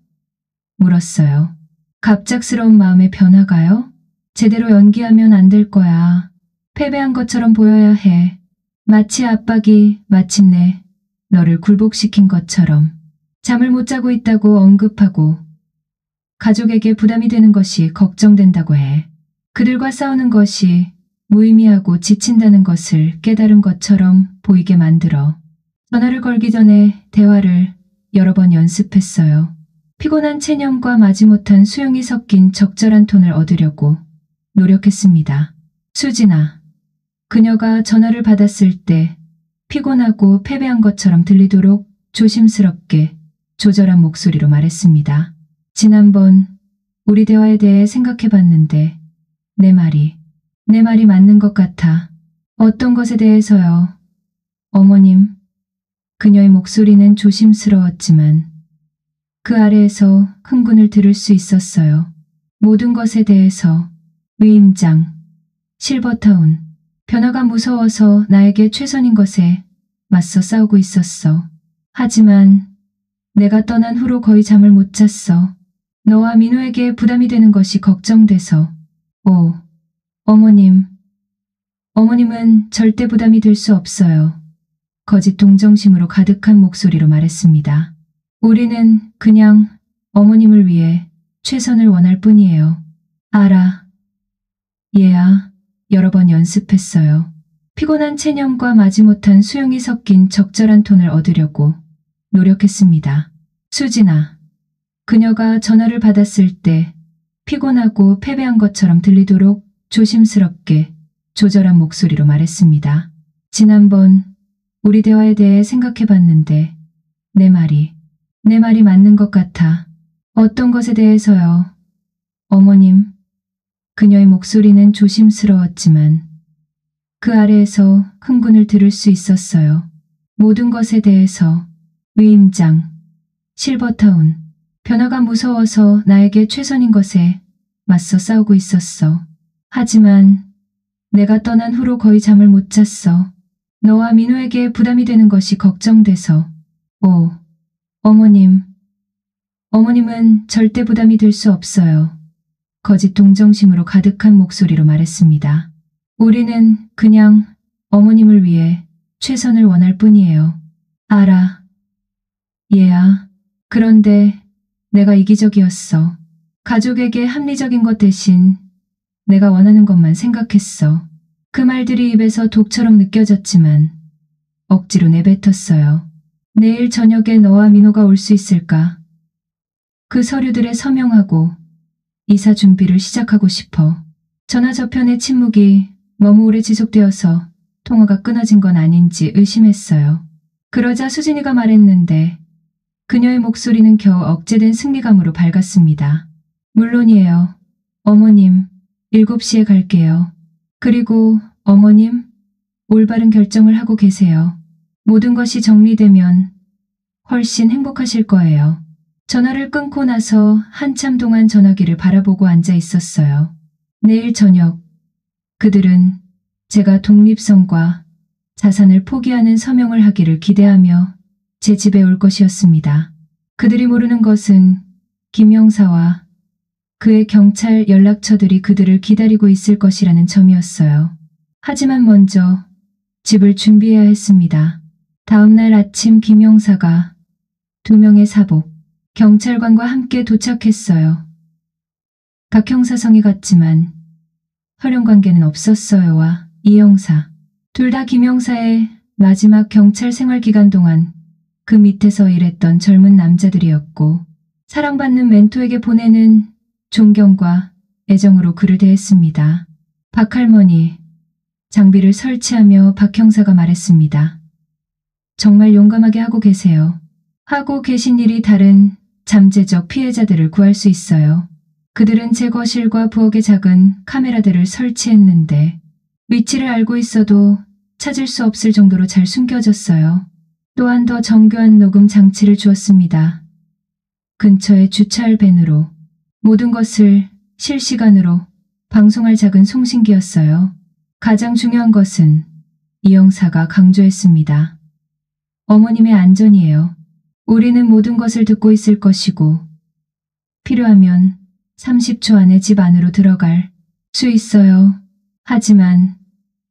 물었어요. 갑작스러운 마음의 변화가요? 제대로 연기하면 안 될 거야. 패배한 것처럼 보여야 해. 마치 압박이 마침내 너를 굴복시킨 것처럼. 잠을 못 자고 있다고 언급하고 가족에게 부담이 되는 것이 걱정된다고 해. 그들과 싸우는 것이 무의미하고 지친다는 것을 깨달은 것처럼 보이게 만들어 전화를 걸기 전에 대화를 여러 번 연습했어요. 피곤한 체념과 마지못한 수용이 섞인 적절한 톤을 얻으려고 노력했습니다. 수진아. 그녀가 전화를 받았을 때 피곤하고 패배한 것처럼 들리도록 조심스럽게 조절한 목소리로 말했습니다. 지난번 우리 대화에 대해 생각해봤는데 내 말이 맞는 것 같아. 어떤 것에 대해서요? 어머님. 그녀의 목소리는 조심스러웠지만 그 아래에서 흥분을 들을 수 있었어요. 모든 것에 대해서. 위임장, 실버타운. 변화가 무서워서 나에게 최선인 것에 맞서 싸우고 있었어. 하지만 내가 떠난 후로 거의 잠을 못 잤어. 너와 민호에게 부담이 되는 것이 걱정돼서. 오, 어머님. 어머님은 절대 부담이 될 수 없어요. 거짓 동정심으로 가득한 목소리로 말했습니다. 우리는 그냥 어머님을 위해 최선을 원할 뿐이에요. 알아. 얘야. 여러 번 연습했어요. 피곤한 체념과 마지못한 수용이 섞인 적절한 톤을 얻으려고 노력했습니다. 수진아. 그녀가 전화를 받았을 때 피곤하고 패배한 것처럼 들리도록 조심스럽게 조절한 목소리로 말했습니다. 지난번 우리 대화에 대해 생각해봤는데 내 말이 맞는 것 같아. 어떤 것에 대해서요? 어머님. 그녀의 목소리는 조심스러웠지만 그 아래에서 흥분을 들을 수 있었어요. 모든 것에 대해서. 위임장, 실버타운. 변화가 무서워서 나에게 최선인 것에 맞서 싸우고 있었어. 하지만 내가 떠난 후로 거의 잠을 못 잤어. 너와 민호에게 부담이 되는 것이 걱정돼서. 오, 어머님. 어머님은 절대 부담이 될 수 없어요. 거짓 동정심으로 가득한 목소리로 말했습니다. 우리는 그냥 어머님을 위해 최선을 원할 뿐이에요. 알아. 얘야. 그런데 내가 이기적이었어. 가족에게 합리적인 것 대신 내가 원하는 것만 생각했어. 그 말들이 입에서 독처럼 느껴졌지만 억지로 내뱉었어요. 내일 저녁에 너와 민호가 올 수 있을까? 그 서류들에 서명하고 이사 준비를 시작하고 싶어. 전화 저편의 침묵이 너무 오래 지속되어서 통화가 끊어진 건 아닌지 의심했어요. 그러자 수진이가 말했는데 그녀의 목소리는 겨우 억제된 승리감으로 밝았습니다. 물론이에요. 어머님, 7시에 갈게요. 그리고 어머님, 올바른 결정을 하고 계세요. 모든 것이 정리되면 훨씬 행복하실 거예요. 전화를 끊고 나서 한참 동안 전화기를 바라보고 앉아 있었어요. 내일 저녁 그들은 제가 독립성과 자산을 포기하는 서명을 하기를 기대하며 제 집에 올 것이었습니다. 그들이 모르는 것은 김 형사와 그의 경찰 연락처들이 그들을 기다리고 있을 것이라는 점이었어요. 하지만 먼저 집을 준비해야 했습니다. 다음 날 아침 김 형사가 2명의 사복, 경찰관과 함께 도착했어요. 박 형사 성이 같지만 혈연 관계는 없었어요와 이 형사. 둘 다 김 형사의 마지막 경찰 생활 기간 동안 그 밑에서 일했던 젊은 남자들이었고 사랑받는 멘토에게 보내는 존경과 애정으로 그를 대했습니다. 박 할머니, 장비를 설치하며 박 형사가 말했습니다. 정말 용감하게 하고 계세요. 하고 계신 일이 다른 잠재적 피해자들을 구할 수 있어요. 그들은 제 거실과 부엌에 작은 카메라들을 설치했는데 위치를 알고 있어도 찾을 수 없을 정도로 잘 숨겨졌어요. 또한 더 정교한 녹음 장치를 주었습니다. 근처에 주차할 밴으로 모든 것을 실시간으로 방송할 작은 송신기였어요. 가장 중요한 것은 이 형사가 강조했습니다. 어머님의 안전이에요. 우리는 모든 것을 듣고 있을 것이고 필요하면 30초 안에 집 안으로 들어갈 수 있어요. 하지만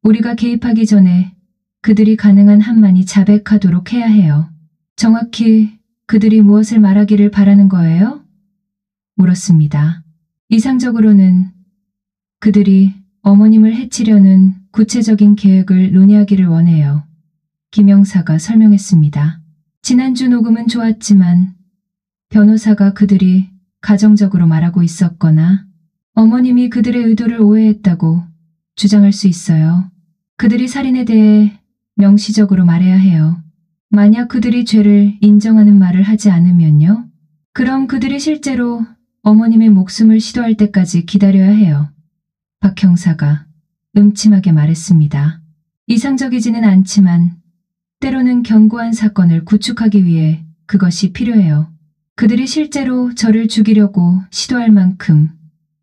우리가 개입하기 전에 그들이 가능한 한만이 자백하도록 해야 해요. 정확히 그들이 무엇을 말하기를 바라는 거예요? 물었습니다. 이상적으로는 그들이 어머님을 해치려는 구체적인 계획을 논의하기를 원해요. 김 형사가 설명했습니다. 지난주 녹음은 좋았지만 변호사가 그들이 가정적으로 말하고 있었거나 어머님이 그들의 의도를 오해했다고 주장할 수 있어요. 그들이 살인에 대해 명시적으로 말해야 해요. 만약 그들이 죄를 인정하는 말을 하지 않으면요? 그럼 그들이 실제로 어머님의 목숨을 시도할 때까지 기다려야 해요. 박 형사가 음침하게 말했습니다. 이상적이지는 않지만 때로는 견고한 사건을 구축하기 위해 그것이 필요해요. 그들이 실제로 저를 죽이려고 시도할 만큼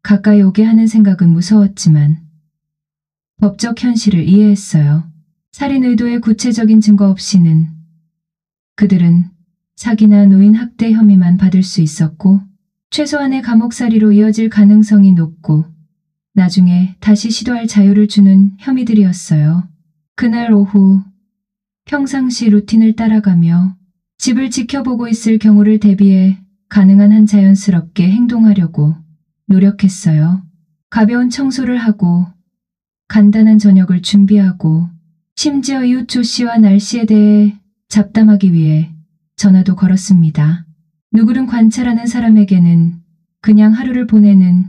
가까이 오게 하는 생각은 무서웠지만 법적 현실을 이해했어요. 살인 의도의 구체적인 증거 없이는 그들은 사기나 노인 학대 혐의만 받을 수 있었고 최소한의 감옥살이로 이어질 가능성이 높고 나중에 다시 시도할 자유를 주는 혐의들이었어요. 그날 오후 평상시 루틴을 따라가며 집을 지켜보고 있을 경우를 대비해 가능한 한 자연스럽게 행동하려고 노력했어요. 가벼운 청소를 하고 간단한 저녁을 준비하고 심지어 이웃 조 씨와 날씨에 대해 잡담하기 위해 전화도 걸었습니다. 누구를 관찰하는 사람에게는 그냥 하루를 보내는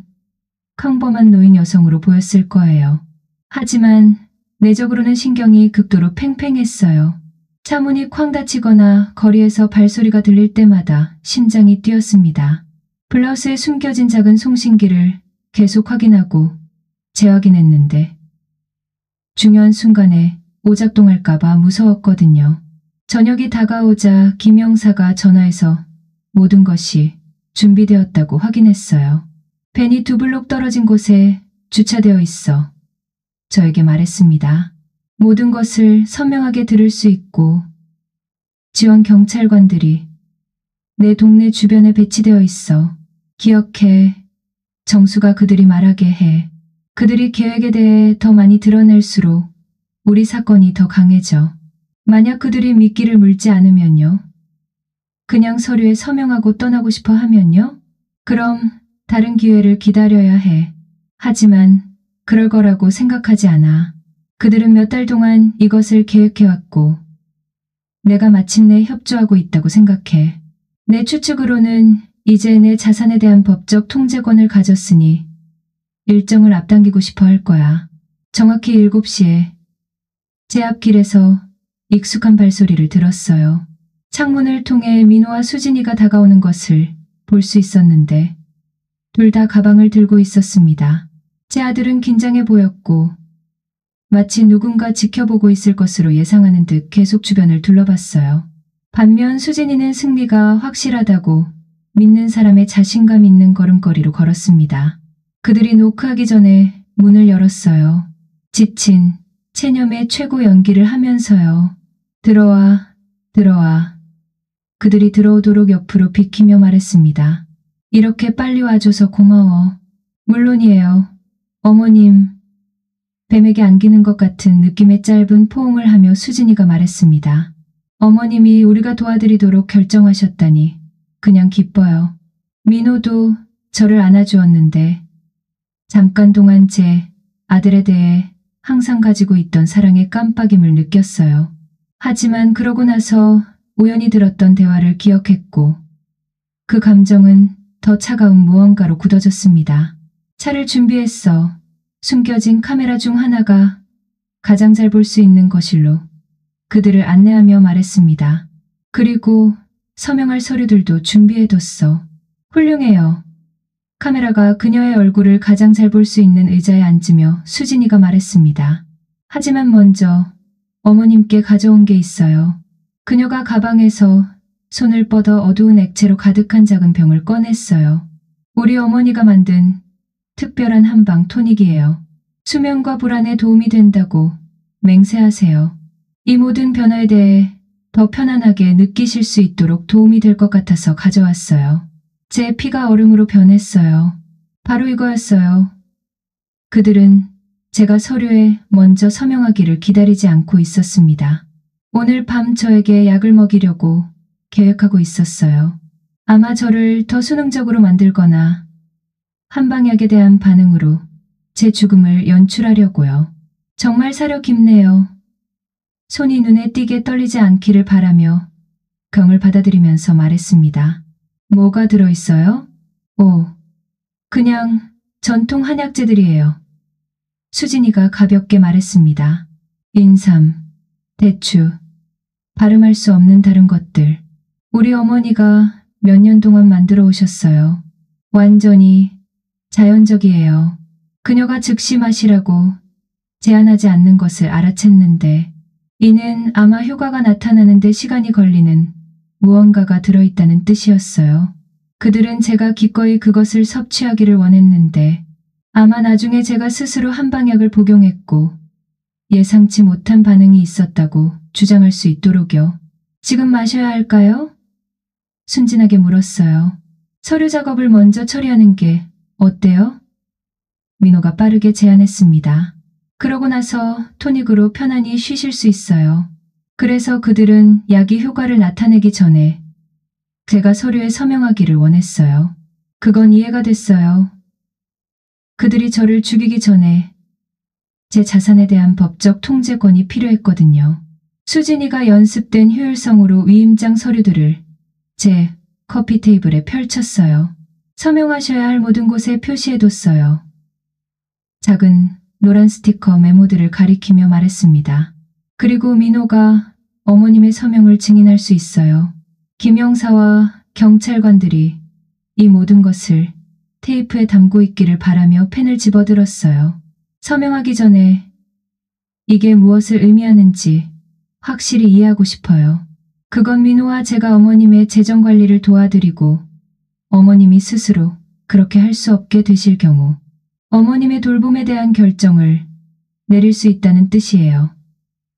평범한 노인 여성으로 보였을 거예요. 하지만 내적으로는 신경이 극도로 팽팽했어요. 차문이 쾅 닫히거나 거리에서 발소리가 들릴 때마다 심장이 뛰었습니다. 블라우스에 숨겨진 작은 송신기를 계속 확인하고 재확인했는데 중요한 순간에 오작동할까봐 무서웠거든요. 저녁이 다가오자 김 형사가 전화해서 모든 것이 준비되었다고 확인했어요. 벤이 2블록 떨어진 곳에 주차되어 있어 저에게 말했습니다. 모든 것을 선명하게 들을 수 있고 지원 경찰관들이 내 동네 주변에 배치되어 있어. 기억해. 정수가 그들이 말하게 해. 그들이 계획에 대해 더 많이 드러낼수록 우리 사건이 더 강해져. 만약 그들이 미끼를 물지 않으면요? 그냥 서류에 서명하고 떠나고 싶어 하면요? 그럼 다른 기회를 기다려야 해. 하지만 그럴 거라고 생각하지 않아. 그들은 몇 달 동안 이것을 계획해왔고 내가 마침내 협조하고 있다고 생각해. 내 추측으로는 이제 내 자산에 대한 법적 통제권을 가졌으니 일정을 앞당기고 싶어 할 거야. 정확히 7시에 제 앞길에서 익숙한 발소리를 들었어요. 창문을 통해 민호와 수진이가 다가오는 것을 볼 수 있었는데 둘 다 가방을 들고 있었습니다. 제 아들은 긴장해 보였고 마치 누군가 지켜보고 있을 것으로 예상하는 듯 계속 주변을 둘러봤어요. 반면 수진이는 승리가 확실하다고 믿는 사람의 자신감 있는 걸음걸이로 걸었습니다. 그들이 노크하기 전에 문을 열었어요. 지친 체념의 최고 연기를 하면서요. 들어와, 들어와. 그들이 들어오도록 옆으로 비키며 말했습니다. 이렇게 빨리 와줘서 고마워. 물론이에요. 어머님. 뱀에게 안기는 것 같은 느낌의 짧은 포옹을 하며 수진이가 말했습니다. 어머님이 우리가 도와드리도록 결정하셨다니 그냥 기뻐요. 민호도 저를 안아주었는데 잠깐 동안 제 아들에 대해 항상 가지고 있던 사랑의 깜빡임을 느꼈어요. 하지만 그러고 나서 우연히 들었던 대화를 기억했고 그 감정은 더 차가운 무언가로 굳어졌습니다. 차를 준비했어. 숨겨진 카메라 중 하나가 가장 잘 볼 수 있는 거실로 그들을 안내하며 말했습니다. 그리고 서명할 서류들도 준비해뒀어. 훌륭해요. 카메라가 그녀의 얼굴을 가장 잘 볼 수 있는 의자에 앉으며 수진이가 말했습니다. 하지만 먼저 어머님께 가져온 게 있어요. 그녀가 가방에서 손을 뻗어 어두운 액체로 가득한 작은 병을 꺼냈어요. 우리 어머니가 만든 특별한 한방 토닉이에요. 수면과 불안에 도움이 된다고 맹세하세요. 이 모든 변화에 대해 더 편안하게 느끼실 수 있도록 도움이 될 것 같아서 가져왔어요. 제 피가 얼음으로 변했어요. 바로 이거였어요. 그들은 제가 서류에 먼저 서명하기를 기다리지 않고 있었습니다. 오늘 밤 저에게 약을 먹이려고 계획하고 있었어요. 아마 저를 더 수능적으로 만들거나 한방약에 대한 반응으로 제 죽음을 연출하려고요. 정말 사려 깊네요. 손이 눈에 띄게 떨리지 않기를 바라며 병을 받아들이면서 말했습니다. 뭐가 들어있어요? 그냥 전통 한약재들이에요. 수진이가 가볍게 말했습니다. 인삼, 대추, 발음할 수 없는 다른 것들. 우리 어머니가 몇 년 동안 만들어 오셨어요. 완전히 자연적이에요. 그녀가 즉시 마시라고 제안하지 않는 것을 알아챘는데 이는 아마 효과가 나타나는데 시간이 걸리는 무언가가 들어있다는 뜻이었어요. 그들은 제가 기꺼이 그것을 섭취하기를 원했는데 아마 나중에 제가 스스로 한방약을 복용했고 예상치 못한 반응이 있었다고 주장할 수 있도록요. 지금 마셔야 할까요? 순진하게 물었어요. 서류 작업을 먼저 처리하는 게 어때요? 민호가 빠르게 제안했습니다. 그러고 나서 토닉으로 편안히 쉬실 수 있어요. 그래서 그들은 약이 효과를 나타내기 전에 제가 서류에 서명하기를 원했어요. 그건 이해가 됐어요. 그들이 저를 죽이기 전에 제 자산에 대한 법적 통제권이 필요했거든요. 수진이가 연습된 효율성으로 위임장 서류들을 제 커피 테이블에 펼쳤어요. 서명하셔야 할 모든 곳에 표시해뒀어요. 작은 노란 스티커 메모들을 가리키며 말했습니다. 그리고 민호가 어머님의 서명을 증인할 수 있어요. 김영사와 경찰관들이 이 모든 것을 테이프에 담고 있기를 바라며 펜을 집어들었어요. 서명하기 전에 이게 무엇을 의미하는지 확실히 이해하고 싶어요. 그건 민호와 제가 어머님의 재정관리를 도와드리고 어머님이 스스로 그렇게 할 수 없게 되실 경우 어머님의 돌봄에 대한 결정을 내릴 수 있다는 뜻이에요.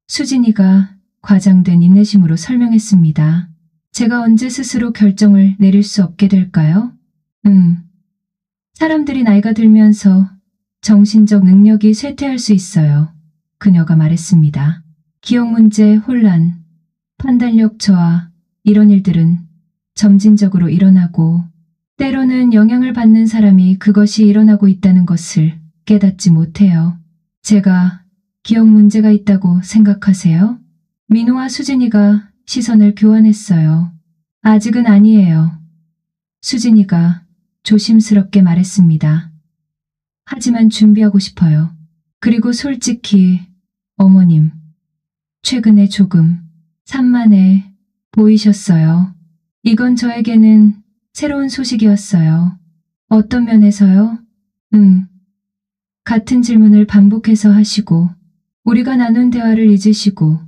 수진이가 과장된 인내심으로 설명했습니다. 제가 언제 스스로 결정을 내릴 수 없게 될까요? 사람들이 나이가 들면서 정신적 능력이 쇠퇴할 수 있어요. 그녀가 말했습니다. 기억 문제, 혼란, 판단력 저하, 이런 일들은 점진적으로 일어나고 때로는 영향을 받는 사람이 그것이 일어나고 있다는 것을 깨닫지 못해요. 제가 기억 문제가 있다고 생각하세요? 민호와 수진이가 시선을 교환했어요. 아직은 아니에요. 수진이가 조심스럽게 말했습니다. 하지만 준비하고 싶어요. 그리고 솔직히 어머님, 최근에 조금 산만해 보이셨어요. 이건 저에게는 새로운 소식이었어요. 어떤 면에서요? 같은 질문을 반복해서 하시고 우리가 나눈 대화를 잊으시고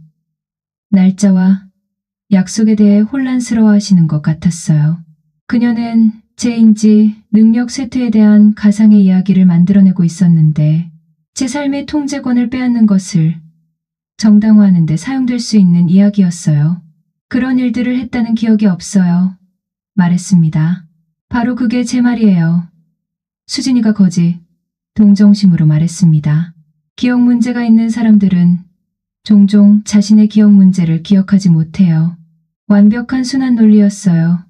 날짜와 약속에 대해 혼란스러워하시는 것 같았어요. 그녀는 제 인지 능력 쇠퇴에 대한 가상의 이야기를 만들어내고 있었는데 제 삶의 통제권을 빼앗는 것을 정당화하는 데 사용될 수 있는 이야기였어요. 그런 일들을 했다는 기억이 없어요. 말했습니다. 바로 그게 제 말이에요. 수진이가 거짓, 동정심으로 말했습니다. 기억 문제가 있는 사람들은 종종 자신의 기억 문제를 기억하지 못해요. 완벽한 순환 논리였어요.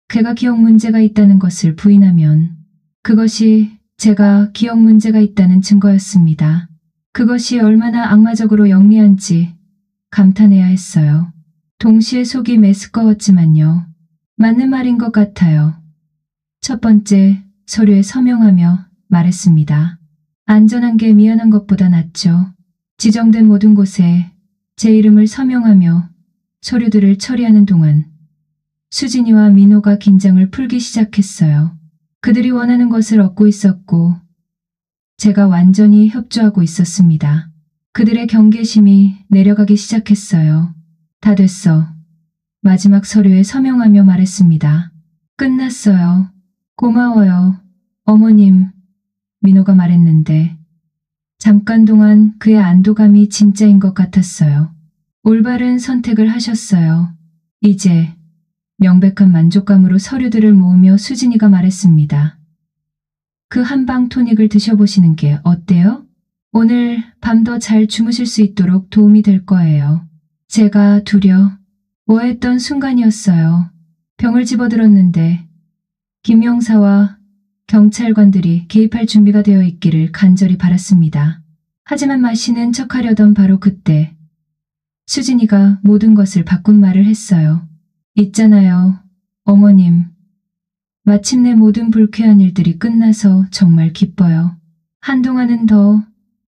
그가 기억 문제가 있다는 것을 부인하면 그것이 제가 기억 문제가 있다는 증거였습니다. 그것이 얼마나 악마적으로 영리한지 감탄해야 했어요. 동시에 속이 메스꺼웠지만요. 맞는 말인 것 같아요. 첫 번째, 서류에 서명하며 말했습니다. 안전한 게 미안한 것보다 낫죠. 지정된 모든 곳에 제 이름을 서명하며 서류들을 처리하는 동안 수진이와 민호가 긴장을 풀기 시작했어요. 그들이 원하는 것을 얻고 있었고 제가 완전히 협조하고 있었습니다. 그들의 경계심이 내려가기 시작했어요. 다 됐어. 마지막 서류에 서명하며 말했습니다. 끝났어요. 고마워요. 어머님. 민호가 말했는데 잠깐 동안 그의 안도감이 진짜인 것 같았어요. 올바른 선택을 하셨어요. 이제 명백한 만족감으로 서류들을 모으며 수진이가 말했습니다. 그 한방 토닉을 드셔보시는 게 어때요? 오늘 밤 더 잘 주무실 수 있도록 도움이 될 거예요. 제가 두려워했던 순간이었어요. 병을 집어들었는데 김영사와 경찰관들이 개입할 준비가 되어 있기를 간절히 바랐습니다. 하지만 마시는 척하려던 바로 그때 수진이가 모든 것을 바꾼 말을 했어요. 있잖아요, 어머님. 마침내 모든 불쾌한 일들이 끝나서 정말 기뻐요. 한동안은 더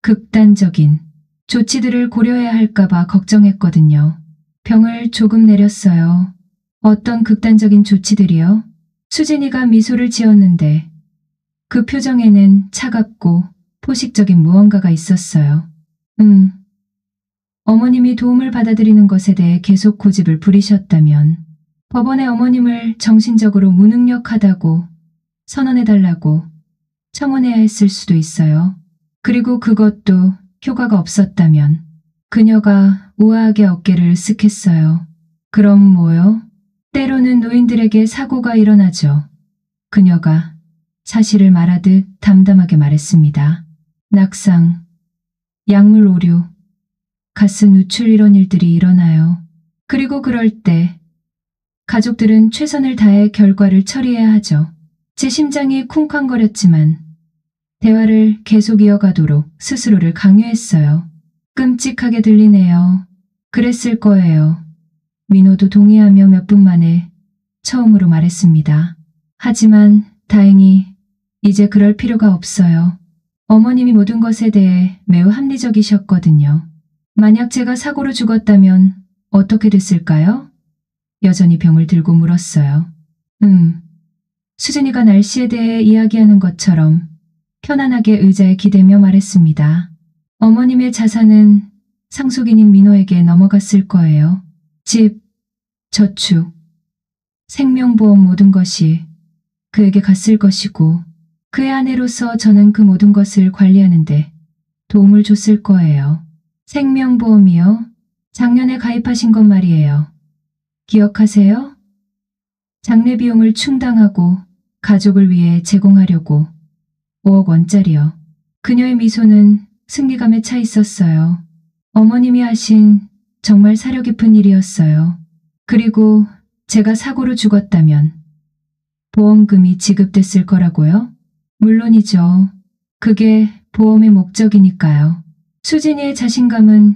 극단적인 조치들을 고려해야 할까봐 걱정했거든요. 병을 조금 내렸어요. 어떤 극단적인 조치들이요? 수진이가 미소를 지었는데 그 표정에는 차갑고 포식적인 무언가가 있었어요. 어머님이 도움을 받아들이는 것에 대해 계속 고집을 부리셨다면 법원에 어머님을 정신적으로 무능력하다고 선언해달라고 청원해야 했을 수도 있어요. 그리고 그것도 효과가 없었다면 그녀가 우아하게 어깨를 으쓱했어요. 그럼 뭐요? 때로는 노인들에게 사고가 일어나죠. 그녀가 사실을 말하듯 담담하게 말했습니다. 낙상, 약물 오류, 가스 누출 이런 일들이 일어나요. 그리고 그럴 때 가족들은 최선을 다해 결과를 처리해야 하죠. 제 심장이 쿵쾅거렸지만 대화를 계속 이어가도록 스스로를 강요했어요. 끔찍하게 들리네요. 그랬을 거예요. 민호도 동의하며 몇 분 만에 처음으로 말했습니다. 하지만 다행히 이제 그럴 필요가 없어요. 어머님이 모든 것에 대해 매우 합리적이셨거든요. 만약 제가 사고로 죽었다면 어떻게 됐을까요? 여전히 병을 들고 물었어요. 수진이가 날씨에 대해 이야기하는 것처럼 편안하게 의자에 기대며 말했습니다. 어머님의 자산은 상속인인 민호에게 넘어갔을 거예요. 집, 저축, 생명보험 모든 것이 그에게 갔을 것이고 그의 아내로서 저는 그 모든 것을 관리하는데 도움을 줬을 거예요. 생명보험이요? 작년에 가입하신 것 말이에요. 기억하세요? 장례 비용을 충당하고 가족을 위해 제공하려고 5억 원짜리요. 그녀의 미소는 승리감에 차 있었어요. 어머님이 하신 정말 사려 깊은 일이었어요. 그리고 제가 사고로 죽었다면 보험금이 지급됐을 거라고요? 물론이죠. 그게 보험의 목적이니까요. 수진이의 자신감은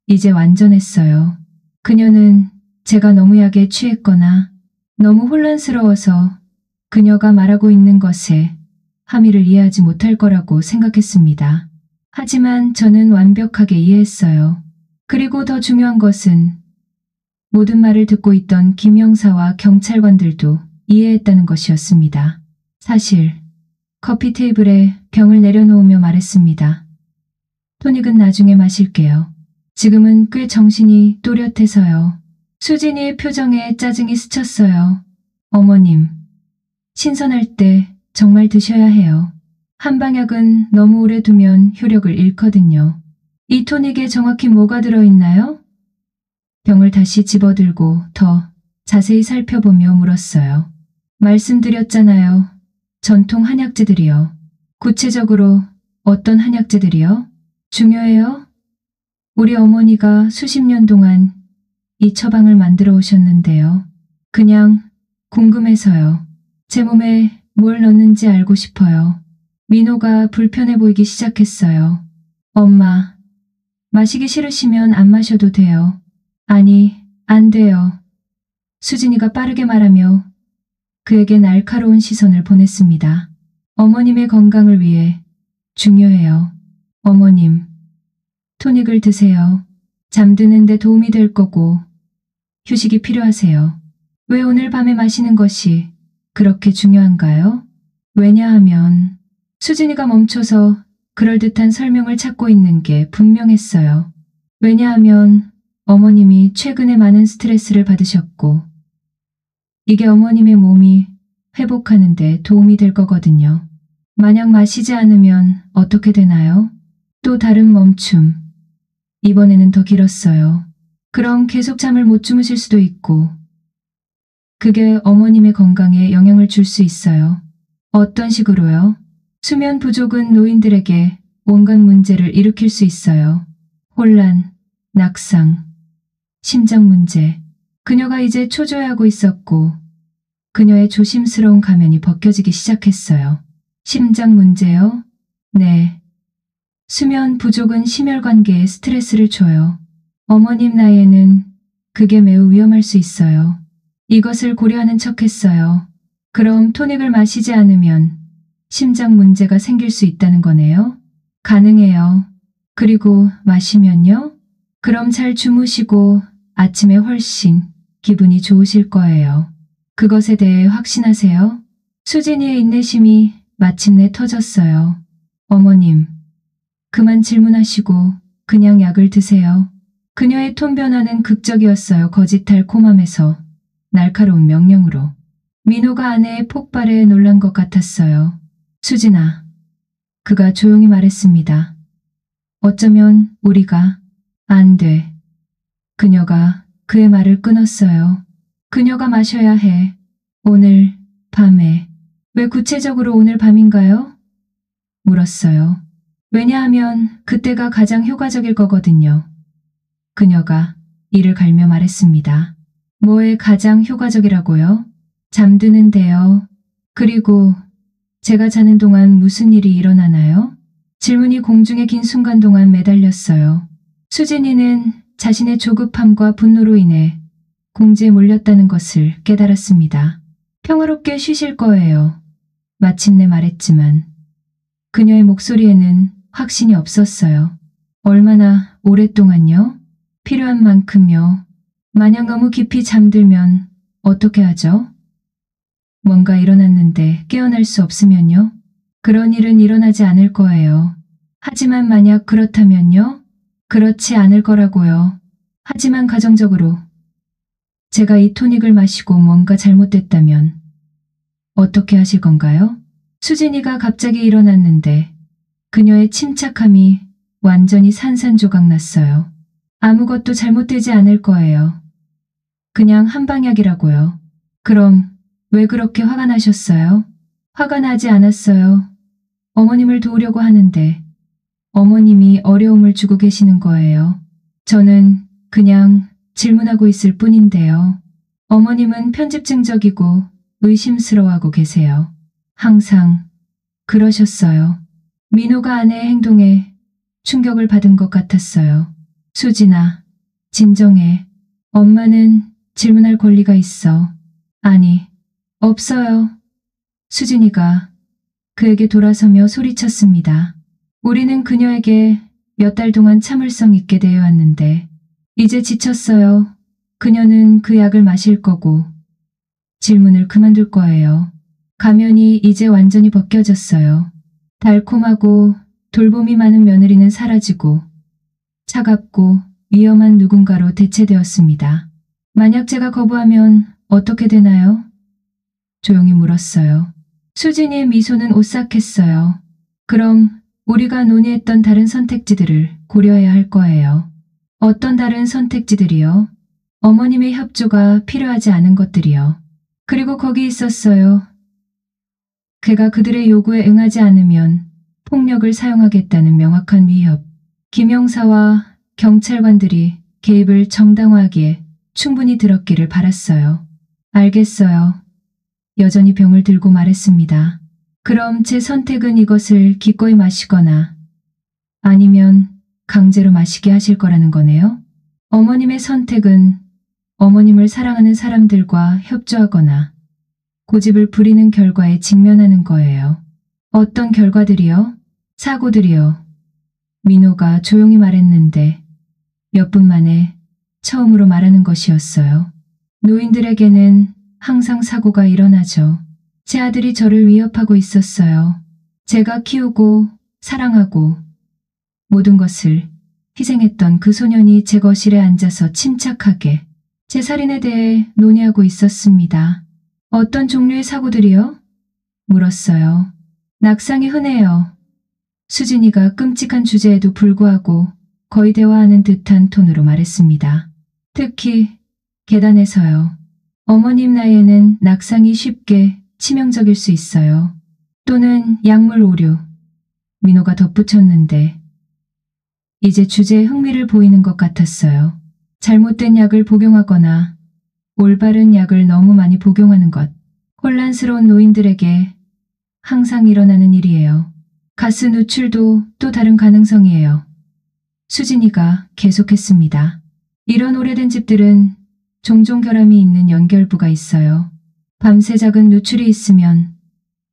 이제 완전했어요. 그녀는 제가 너무 약에 취했거나 너무 혼란스러워서 그녀가 말하고 있는 것에 함의를 이해하지 못할 거라고 생각했습니다. 하지만 저는 완벽하게 이해했어요. 그리고 더 중요한 것은 모든 말을 듣고 있던 김영사와 경찰관들도 이해했다는 것이었습니다. 사실 커피 테이블에 병을 내려놓으며 말했습니다. 토닉은 나중에 마실게요. 지금은 꽤 정신이 또렷해서요. 수진이의 표정에 짜증이 스쳤어요. 어머님, 신선할 때 정말 드셔야 해요. 한방약은 너무 오래 두면 효력을 잃거든요. 이 토닉에 정확히 뭐가 들어있나요? 병을 다시 집어들고 더 자세히 살펴보며 물었어요. 말씀드렸잖아요. 전통 한약재들이요. 구체적으로 어떤 한약재들이요? 중요해요? 우리 어머니가 수십 년 동안 이 처방을 만들어 오셨는데요. 그냥 궁금해서요. 제 몸에 뭘 넣는지 알고 싶어요. 민호가 불편해 보이기 시작했어요. 엄마, 마시기 싫으시면 안 마셔도 돼요. 아니, 안 돼요. 수진이가 빠르게 말하며 그에게 날카로운 시선을 보냈습니다. 어머님의 건강을 위해 중요해요. 어머님, 토닉을 드세요. 잠드는 데 도움이 될 거고 휴식이 필요하세요. 왜 오늘 밤에 마시는 것이 그렇게 중요한가요? 왜냐하면 수진이가 멈춰서 그럴듯한 설명을 찾고 있는 게 분명했어요. 왜냐하면 어머님이 최근에 많은 스트레스를 받으셨고 이게 어머님의 몸이 회복하는 데 도움이 될 거거든요. 만약 마시지 않으면 어떻게 되나요? 또 다른 멈춤. 이번에는 더 길었어요. 그럼 계속 잠을 못 주무실 수도 있고 그게 어머님의 건강에 영향을 줄 수 있어요. 어떤 식으로요? 수면 부족은 노인들에게 온갖 문제를 일으킬 수 있어요. 혼란, 낙상, 심장 문제. 그녀가 이제 초조해하고 있었고 그녀의 조심스러운 가면이 벗겨지기 시작했어요. 심장 문제요? 네. 수면 부족은 심혈관계에 스트레스를 줘요. 어머님 나이에는 그게 매우 위험할 수 있어요. 이것을 고려하는 척했어요. 그럼 토닉을 마시지 않으면 심장 문제가 생길 수 있다는 거네요? 가능해요. 그리고 마시면요? 그럼 잘 주무시고 아침에 훨씬 기분이 좋으실 거예요. 그것에 대해 확신하세요? 수진이의 인내심이 마침내 터졌어요. 어머님, 그만 질문하시고 그냥 약을 드세요. 그녀의 톤 변화는 극적이었어요. 거짓 달콤함에서 날카로운 명령으로. 민호가 아내의 폭발에 놀란 것 같았어요. 수진아, 그가 조용히 말했습니다. 어쩌면 우리가 안 돼. 그녀가 그의 말을 끊었어요. 그녀가 마셔야 해. 오늘 밤에. 왜 구체적으로 오늘 밤인가요? 물었어요. 왜냐하면 그때가 가장 효과적일 거거든요. 그녀가 이를 갈며 말했습니다. 뭐에 가장 효과적이라고요? 잠드는데요. 그리고 제가 자는 동안 무슨 일이 일어나나요? 질문이 공중에 긴 순간 동안 매달렸어요. 수진이는 자신의 조급함과 분노로 인해 공지에 몰렸다는 것을 깨달았습니다. 평화롭게 쉬실 거예요. 마침내 말했지만 그녀의 목소리에는 확신이 없었어요. 얼마나 오랫동안요? 필요한 만큼요. 만약 너무 깊이 잠들면 어떻게 하죠? 뭔가 일어났는데 깨어날 수 없으면요? 그런 일은 일어나지 않을 거예요. 하지만 만약 그렇다면요? 그렇지 않을 거라고요. 하지만 가정적으로 제가 이 토닉을 마시고 뭔가 잘못됐다면 어떻게 하실 건가요? 수진이가 갑자기 일어났는데 그녀의 침착함이 완전히 산산조각 났어요. 아무것도 잘못되지 않을 거예요. 그냥 한방약이라고요. 그럼 왜 그렇게 화가 나셨어요? 화가 나지 않았어요. 어머님을 도우려고 하는데 어머님이 어려움을 주고 계시는 거예요. 저는 그냥 질문하고 있을 뿐인데요. 어머님은 편집증적이고 의심스러워하고 계세요. 항상 그러셨어요. 민호가 아내의 행동에 충격을 받은 것 같았어요. 수진아, 진정해. 엄마는 질문할 권리가 있어. 아니, 없어요. 수진이가 그에게 돌아서며 소리쳤습니다. 우리는 그녀에게 몇 달 동안 참을성 있게 대해왔는데 이제 지쳤어요. 그녀는 그 약을 마실 거고 질문을 그만둘 거예요. 가면이 이제 완전히 벗겨졌어요. 달콤하고 돌봄이 많은 며느리는 사라지고 차갑고 위험한 누군가로 대체되었습니다. 만약 제가 거부하면 어떻게 되나요? 조용히 물었어요. 수진이의 미소는 오싹했어요. 그럼 우리가 논의했던 다른 선택지들을 고려해야 할 거예요. 어떤 다른 선택지들이요? 어머님의 협조가 필요하지 않은 것들이요. 그리고 거기 있었어요. 그가 그들의 요구에 응하지 않으면 폭력을 사용하겠다는 명확한 위협. 김영사와 경찰관들이 개입을 정당화하기에 충분히 들었기를 바랐어요. 알겠어요. 여전히 병을 들고 말했습니다. 그럼 제 선택은 이것을 기꺼이 마시거나 아니면 강제로 마시게 하실 거라는 거네요? 어머님의 선택은 어머님을 사랑하는 사람들과 협조하거나 고집을 부리는 결과에 직면하는 거예요. 어떤 결과들이요? 사고들이요. 민호가 조용히 말했는데 몇 분 만에 처음으로 말하는 것이었어요. 노인들에게는 항상 사고가 일어나죠. 제 아들이 저를 위협하고 있었어요. 제가 키우고 사랑하고 모든 것을 희생했던 그 소년이 제 거실에 앉아서 침착하게 제 살인에 대해 논의하고 있었습니다. 어떤 종류의 사고들이요? 물었어요. 낙상이 흔해요. 수진이가 끔찍한 주제에도 불구하고 거의 대화하는 듯한 톤으로 말했습니다. 특히 계단에서요. 어머님 나이에는 낙상이 쉽게 치명적일 수 있어요. 또는 약물 오류. 민호가 덧붙였는데 이제 주제에 흥미를 보이는 것 같았어요. 잘못된 약을 복용하거나 올바른 약을 너무 많이 복용하는 것. 혼란스러운 노인들에게 항상 일어나는 일이에요. 가스 누출도 또 다른 가능성이에요. 수진이가 계속했습니다. 이런 오래된 집들은 종종 결함이 있는 연결부가 있어요. 밤새 작은 누출이 있으면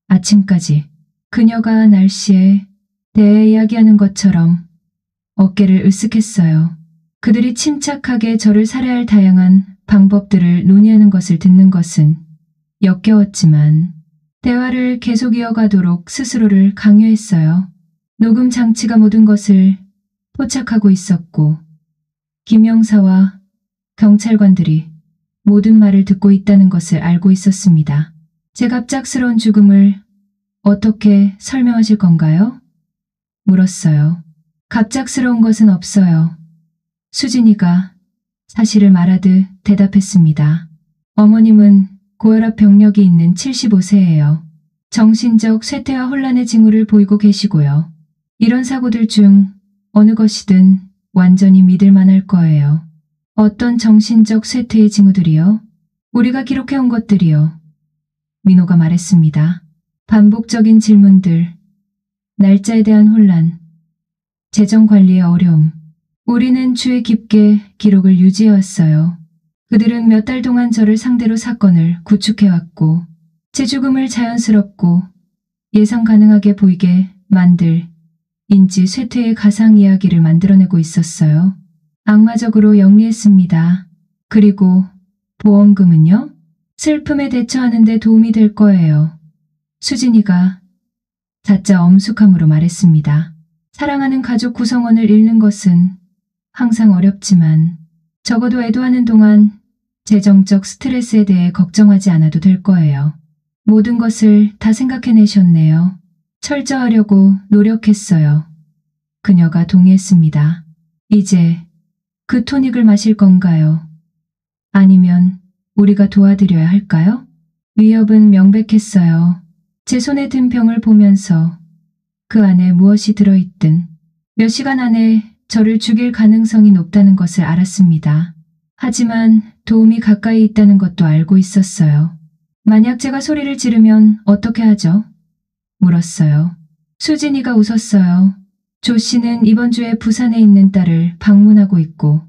아침까지 그녀가 날씨에 대해 이야기하는 것처럼 어깨를 으쓱했어요. 그들이 침착하게 저를 살해할 다양한 방법들을 논의하는 것을 듣는 것은 역겨웠지만 대화를 계속 이어가도록 스스로를 강요했어요. 녹음 장치가 모든 것을 포착하고 있었고 김영사와 경찰관들이 모든 말을 듣고 있다는 것을 알고 있었습니다. 제 갑작스러운 죽음을 어떻게 설명하실 건가요? 물었어요. 갑작스러운 것은 없어요. 수진이가 사실을 말하듯 대답했습니다. 어머님은 고혈압 병력이 있는 75세예요. 정신적 쇠퇴와 혼란의 징후를 보이고 계시고요. 이런 사고들 중 어느 것이든 완전히 믿을 만할 거예요. 어떤 정신적 쇠퇴의 징후들이요? 우리가 기록해온 것들이요. 민호가 말했습니다. 반복적인 질문들, 날짜에 대한 혼란, 재정 관리의 어려움. 우리는 주의 깊게 기록을 유지해왔어요. 그들은 몇 달 동안 저를 상대로 사건을 구축해왔고 제 죽음을 자연스럽고 예상 가능하게 보이게 만들 인지 쇠퇴의 가상 이야기를 만들어내고 있었어요. 악마적으로 영리했습니다. 그리고 보험금은요? 슬픔에 대처하는 데 도움이 될 거예요. 수진이가 자짜 엄숙함으로 말했습니다. 사랑하는 가족 구성원을 잃는 것은 항상 어렵지만 적어도 애도하는 동안 재정적 스트레스에 대해 걱정하지 않아도 될 거예요. 모든 것을 다 생각해내셨네요. 철저하려고 노력했어요. 그녀가 동의했습니다. 이제 그 토닉을 마실 건가요? 아니면 우리가 도와드려야 할까요? 위협은 명백했어요. 제 손에 든 병을 보면서 그 안에 무엇이 들어있든 몇 시간 안에 저를 죽일 가능성이 높다는 것을 알았습니다. 하지만 도움이 가까이 있다는 것도 알고 있었어요. 만약 제가 소리를 지르면 어떻게 하죠? 물었어요. 수진이가 웃었어요. 조 씨는 이번 주에 부산에 있는 딸을 방문하고 있고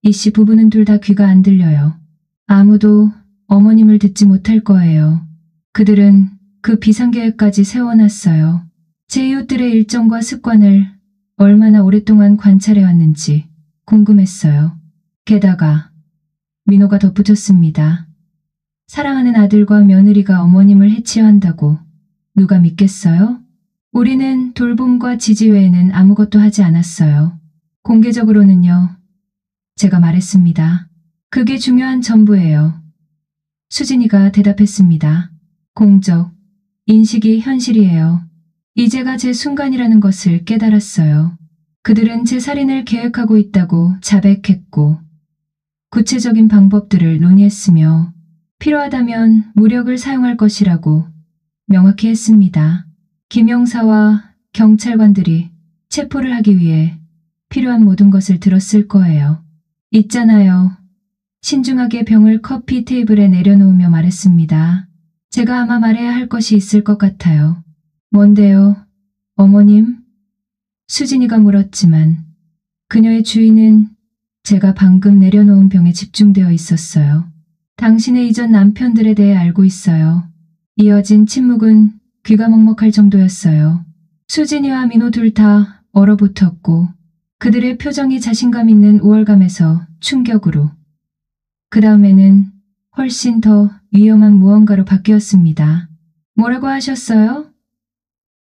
이 씨 부부는 둘 다 귀가 안 들려요. 아무도 어머님을 듣지 못할 거예요. 그들은 그 비상계획까지 세워놨어요. 제 이웃들의 일정과 습관을 얼마나 오랫동안 관찰해왔는지 궁금했어요. 게다가 민호가 덧붙였습니다. 사랑하는 아들과 며느리가 어머님을 해치려 한다고 누가 믿겠어요? 우리는 돌봄과 지지 외에는 아무것도 하지 않았어요. 공개적으로는요. 제가 말했습니다. 그게 중요한 전부예요. 수진이가 대답했습니다. 공적, 인식이 현실이에요. 이제가 제 순간이라는 것을 깨달았어요. 그들은 제 살인을 계획하고 있다고 자백했고 구체적인 방법들을 논의했으며 필요하다면 무력을 사용할 것이라고 명확히 했습니다. 김영사와 경찰관들이 체포를 하기 위해 필요한 모든 것을 들었을 거예요. 있잖아요. 신중하게 병을 커피 테이블에 내려놓으며 말했습니다. 제가 아마 말해야 할 것이 있을 것 같아요. 뭔데요, 어머님? 수진이가 물었지만 그녀의 주의는 제가 방금 내려놓은 병에 집중되어 있었어요. 당신의 이전 남편들에 대해 알고 있어요. 이어진 침묵은 귀가 먹먹할 정도였어요. 수진이와 민호 둘 다 얼어붙었고 그들의 표정이 자신감 있는 우월감에서 충격으로, 그 다음에는 훨씬 더 위험한 무언가로 바뀌었습니다. 뭐라고 하셨어요?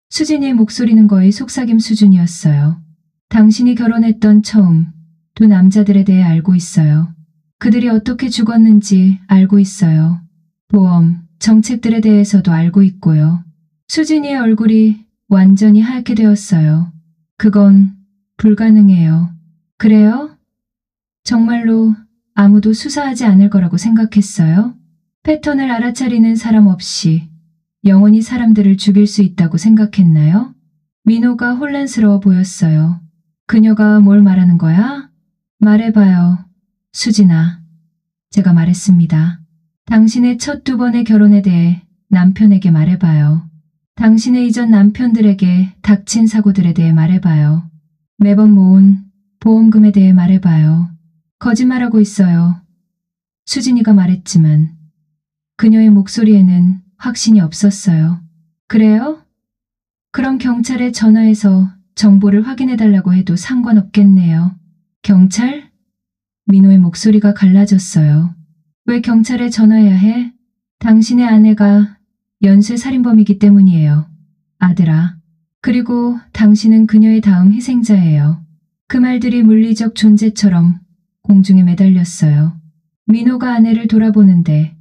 수진이의 목소리는 거의 속삭임 수준이었어요. 당신이 결혼했던 처음 두 남자들에 대해 알고 있어요. 그들이 어떻게 죽었는지 알고 있어요. 보험, 정책들에 대해서도 알고 있고요. 수진이의 얼굴이 완전히 하얗게 되었어요. 그건 불가능해요. 그래요? 정말로 아무도 수사하지 않을 거라고 생각했어요? 패턴을 알아차리는 사람 없이 영원히 사람들을 죽일 수 있다고 생각했나요? 민호가 혼란스러워 보였어요. 그녀가 뭘 말하는 거야? 말해봐요. 수진아. 제가 말했습니다. 당신의 첫 두 번의 결혼에 대해 남편에게 말해봐요. 당신의 이전 남편들에게 닥친 사고들에 대해 말해봐요. 매번 모은 보험금에 대해 말해봐요. 거짓말하고 있어요. 수진이가 말했지만 그녀의 목소리에는 확신이 없었어요. 그래요? 그럼 경찰에 전화해서 정보를 확인해달라고 해도 상관없겠네요. 경찰? 민호의 목소리가 갈라졌어요. 왜 경찰에 전화해야 해? 당신의 아내가 연쇄살인범이기 때문이에요. 아들아. 그리고 당신은 그녀의 다음 희생자예요. 그 말들이 물리적 존재처럼 공중에 매달렸어요. 민호가 아내를 돌아보는데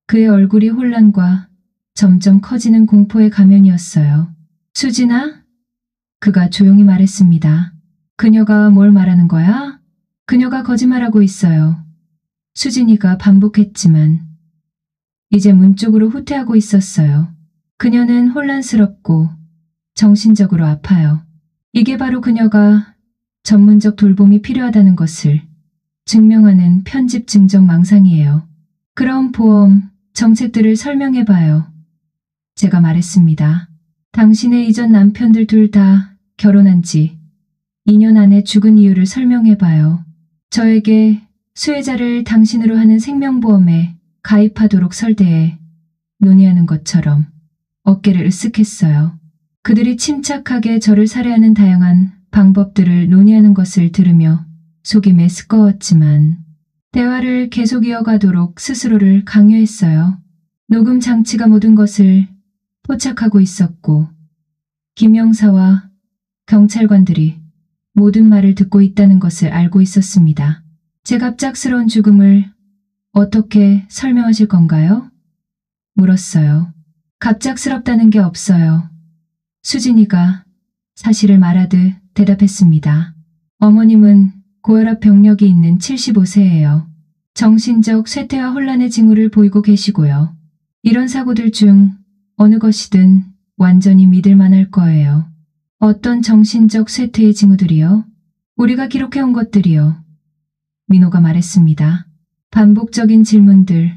그의 얼굴이 혼란과 점점 커지는 공포의 가면이었어요. 수진아? 그가 조용히 말했습니다. 그녀가 뭘 말하는 거야? 그녀가 거짓말하고 있어요. 수진이가 반복했지만 이제 문 쪽으로 후퇴하고 있었어요. 그녀는 혼란스럽고 정신적으로 아파요. 이게 바로 그녀가 전문적 돌봄이 필요하다는 것을 증명하는 편집 증정 망상이에요. 그럼 보험, 정책들을 설명해봐요. 제가 말했습니다. 당신의 이전 남편들 둘 다 결혼한 지 2년 안에 죽은 이유를 설명해봐요. 저에게 수혜자를 당신으로 하는 생명보험에 가입하도록 설대해 논의하는 것처럼 어깨를 으쓱했어요. 그들이 침착하게 저를 살해하는 다양한 방법들을 논의하는 것을 들으며 속이 메스꺼웠지만 대화를 계속 이어가도록 스스로를 강요했어요. 녹음 장치가 모든 것을 포착하고 있었고 김영사와 경찰관들이 모든 말을 듣고 있다는 것을 알고 있었습니다. 제 갑작스러운 죽음을 어떻게 설명하실 건가요? 물었어요. 갑작스럽다는 게 없어요. 수진이가 사실을 말하듯 대답했습니다. 어머님은 고혈압 병력이 있는 75세예요. 정신적 쇠퇴와 혼란의 징후를 보이고 계시고요. 이런 사고들 중 어느 것이든 완전히 믿을 만할 거예요. 어떤 정신적 쇠퇴의 징후들이요? 우리가 기록해온 것들이요. 민호가 말했습니다. 반복적인 질문들,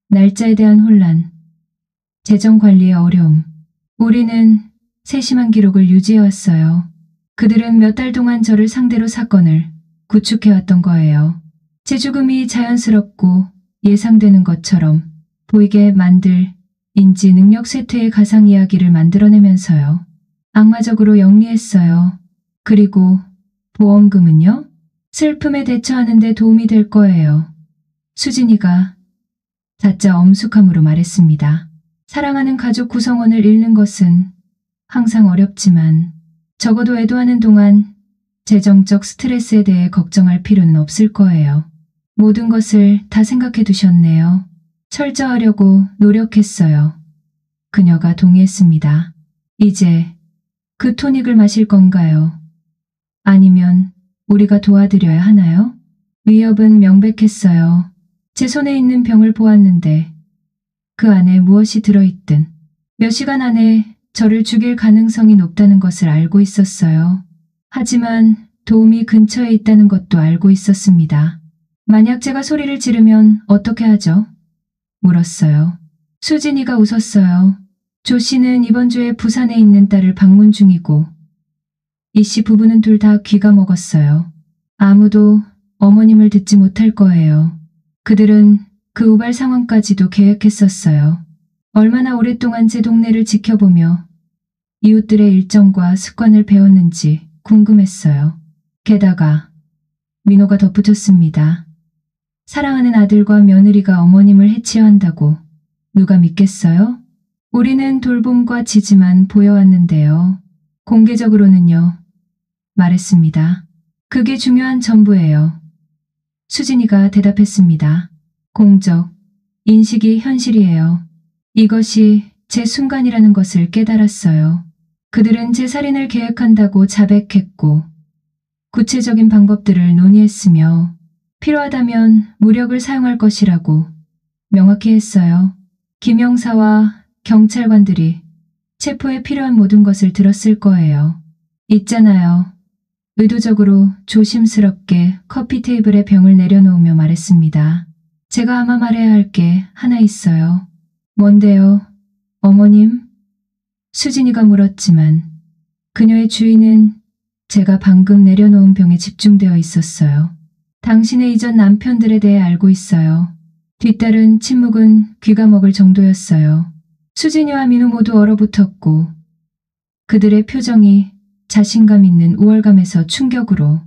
날짜에 대한 혼란, 재정 관리의 어려움. 우리는 세심한 기록을 유지해왔어요. 그들은 몇 달 동안 저를 상대로 사건을 구축해왔던 거예요. 제 죽음이 자연스럽고 예상되는 것처럼 보이게 만들 인지 능력 쇠퇴의 가상 이야기를 만들어내면서요. 악마적으로 영리했어요. 그리고 보험금은요? 슬픔에 대처하는 데 도움이 될 거예요. 수진이가 자짜 엄숙함으로 말했습니다. 사랑하는 가족 구성원을 잃는 것은 항상 어렵지만 적어도 애도하는 동안 재정적 스트레스에 대해 걱정할 필요는 없을 거예요. 모든 것을 다 생각해 두셨네요. 철저하려고 노력했어요. 그녀가 동의했습니다. 이제 그 토닉을 마실 건가요? 아니면 우리가 도와드려야 하나요? 위협은 명백했어요. 제 손에 있는 병을 보았는데 그 안에 무엇이 들어있든 몇 시간 안에 저를 죽일 가능성이 높다는 것을 알고 있었어요. 하지만 도움이 근처에 있다는 것도 알고 있었습니다. 만약 제가 소리를 지르면 어떻게 하죠? 물었어요. 수진이가 웃었어요. 조 씨는 이번 주에 부산에 있는 딸을 방문 중이고 이 씨 부부는 둘 다 귀가 먹었어요. 아무도 어머님을 듣지 못할 거예요. 그들은 그 우발 상황까지도 계획했었어요. 얼마나 오랫동안 제 동네를 지켜보며 이웃들의 일정과 습관을 배웠는지 궁금했어요. 게다가 민호가 덧붙였습니다. 사랑하는 아들과 며느리가 어머님을 해치려 한다고 누가 믿겠어요? 우리는 돌봄과 지지만 보여왔는데요. 공개적으로는요. 말했습니다. 그게 중요한 전부예요. 수진이가 대답했습니다. 공적, 인식이 현실이에요. 이것이 제 순간이라는 것을 깨달았어요. 그들은 제 살인을 계획한다고 자백했고 구체적인 방법들을 논의했으며 필요하다면 무력을 사용할 것이라고 명확히 했어요. 김 형사와 경찰관들이 체포에 필요한 모든 것을 들었을 거예요. 있잖아요. 의도적으로 조심스럽게 커피 테이블에 병을 내려놓으며 말했습니다. 제가 아마 말해야 할 게 하나 있어요. 뭔데요? 어머님? 수진이가 물었지만 그녀의 주의는 제가 방금 내려놓은 병에 집중되어 있었어요. 당신의 이전 남편들에 대해 알고 있어요. 뒤따른 침묵은 귀가 먹을 정도였어요. 수진이와 민호 모두 얼어붙었고 그들의 표정이 자신감 있는 우월감에서 충격으로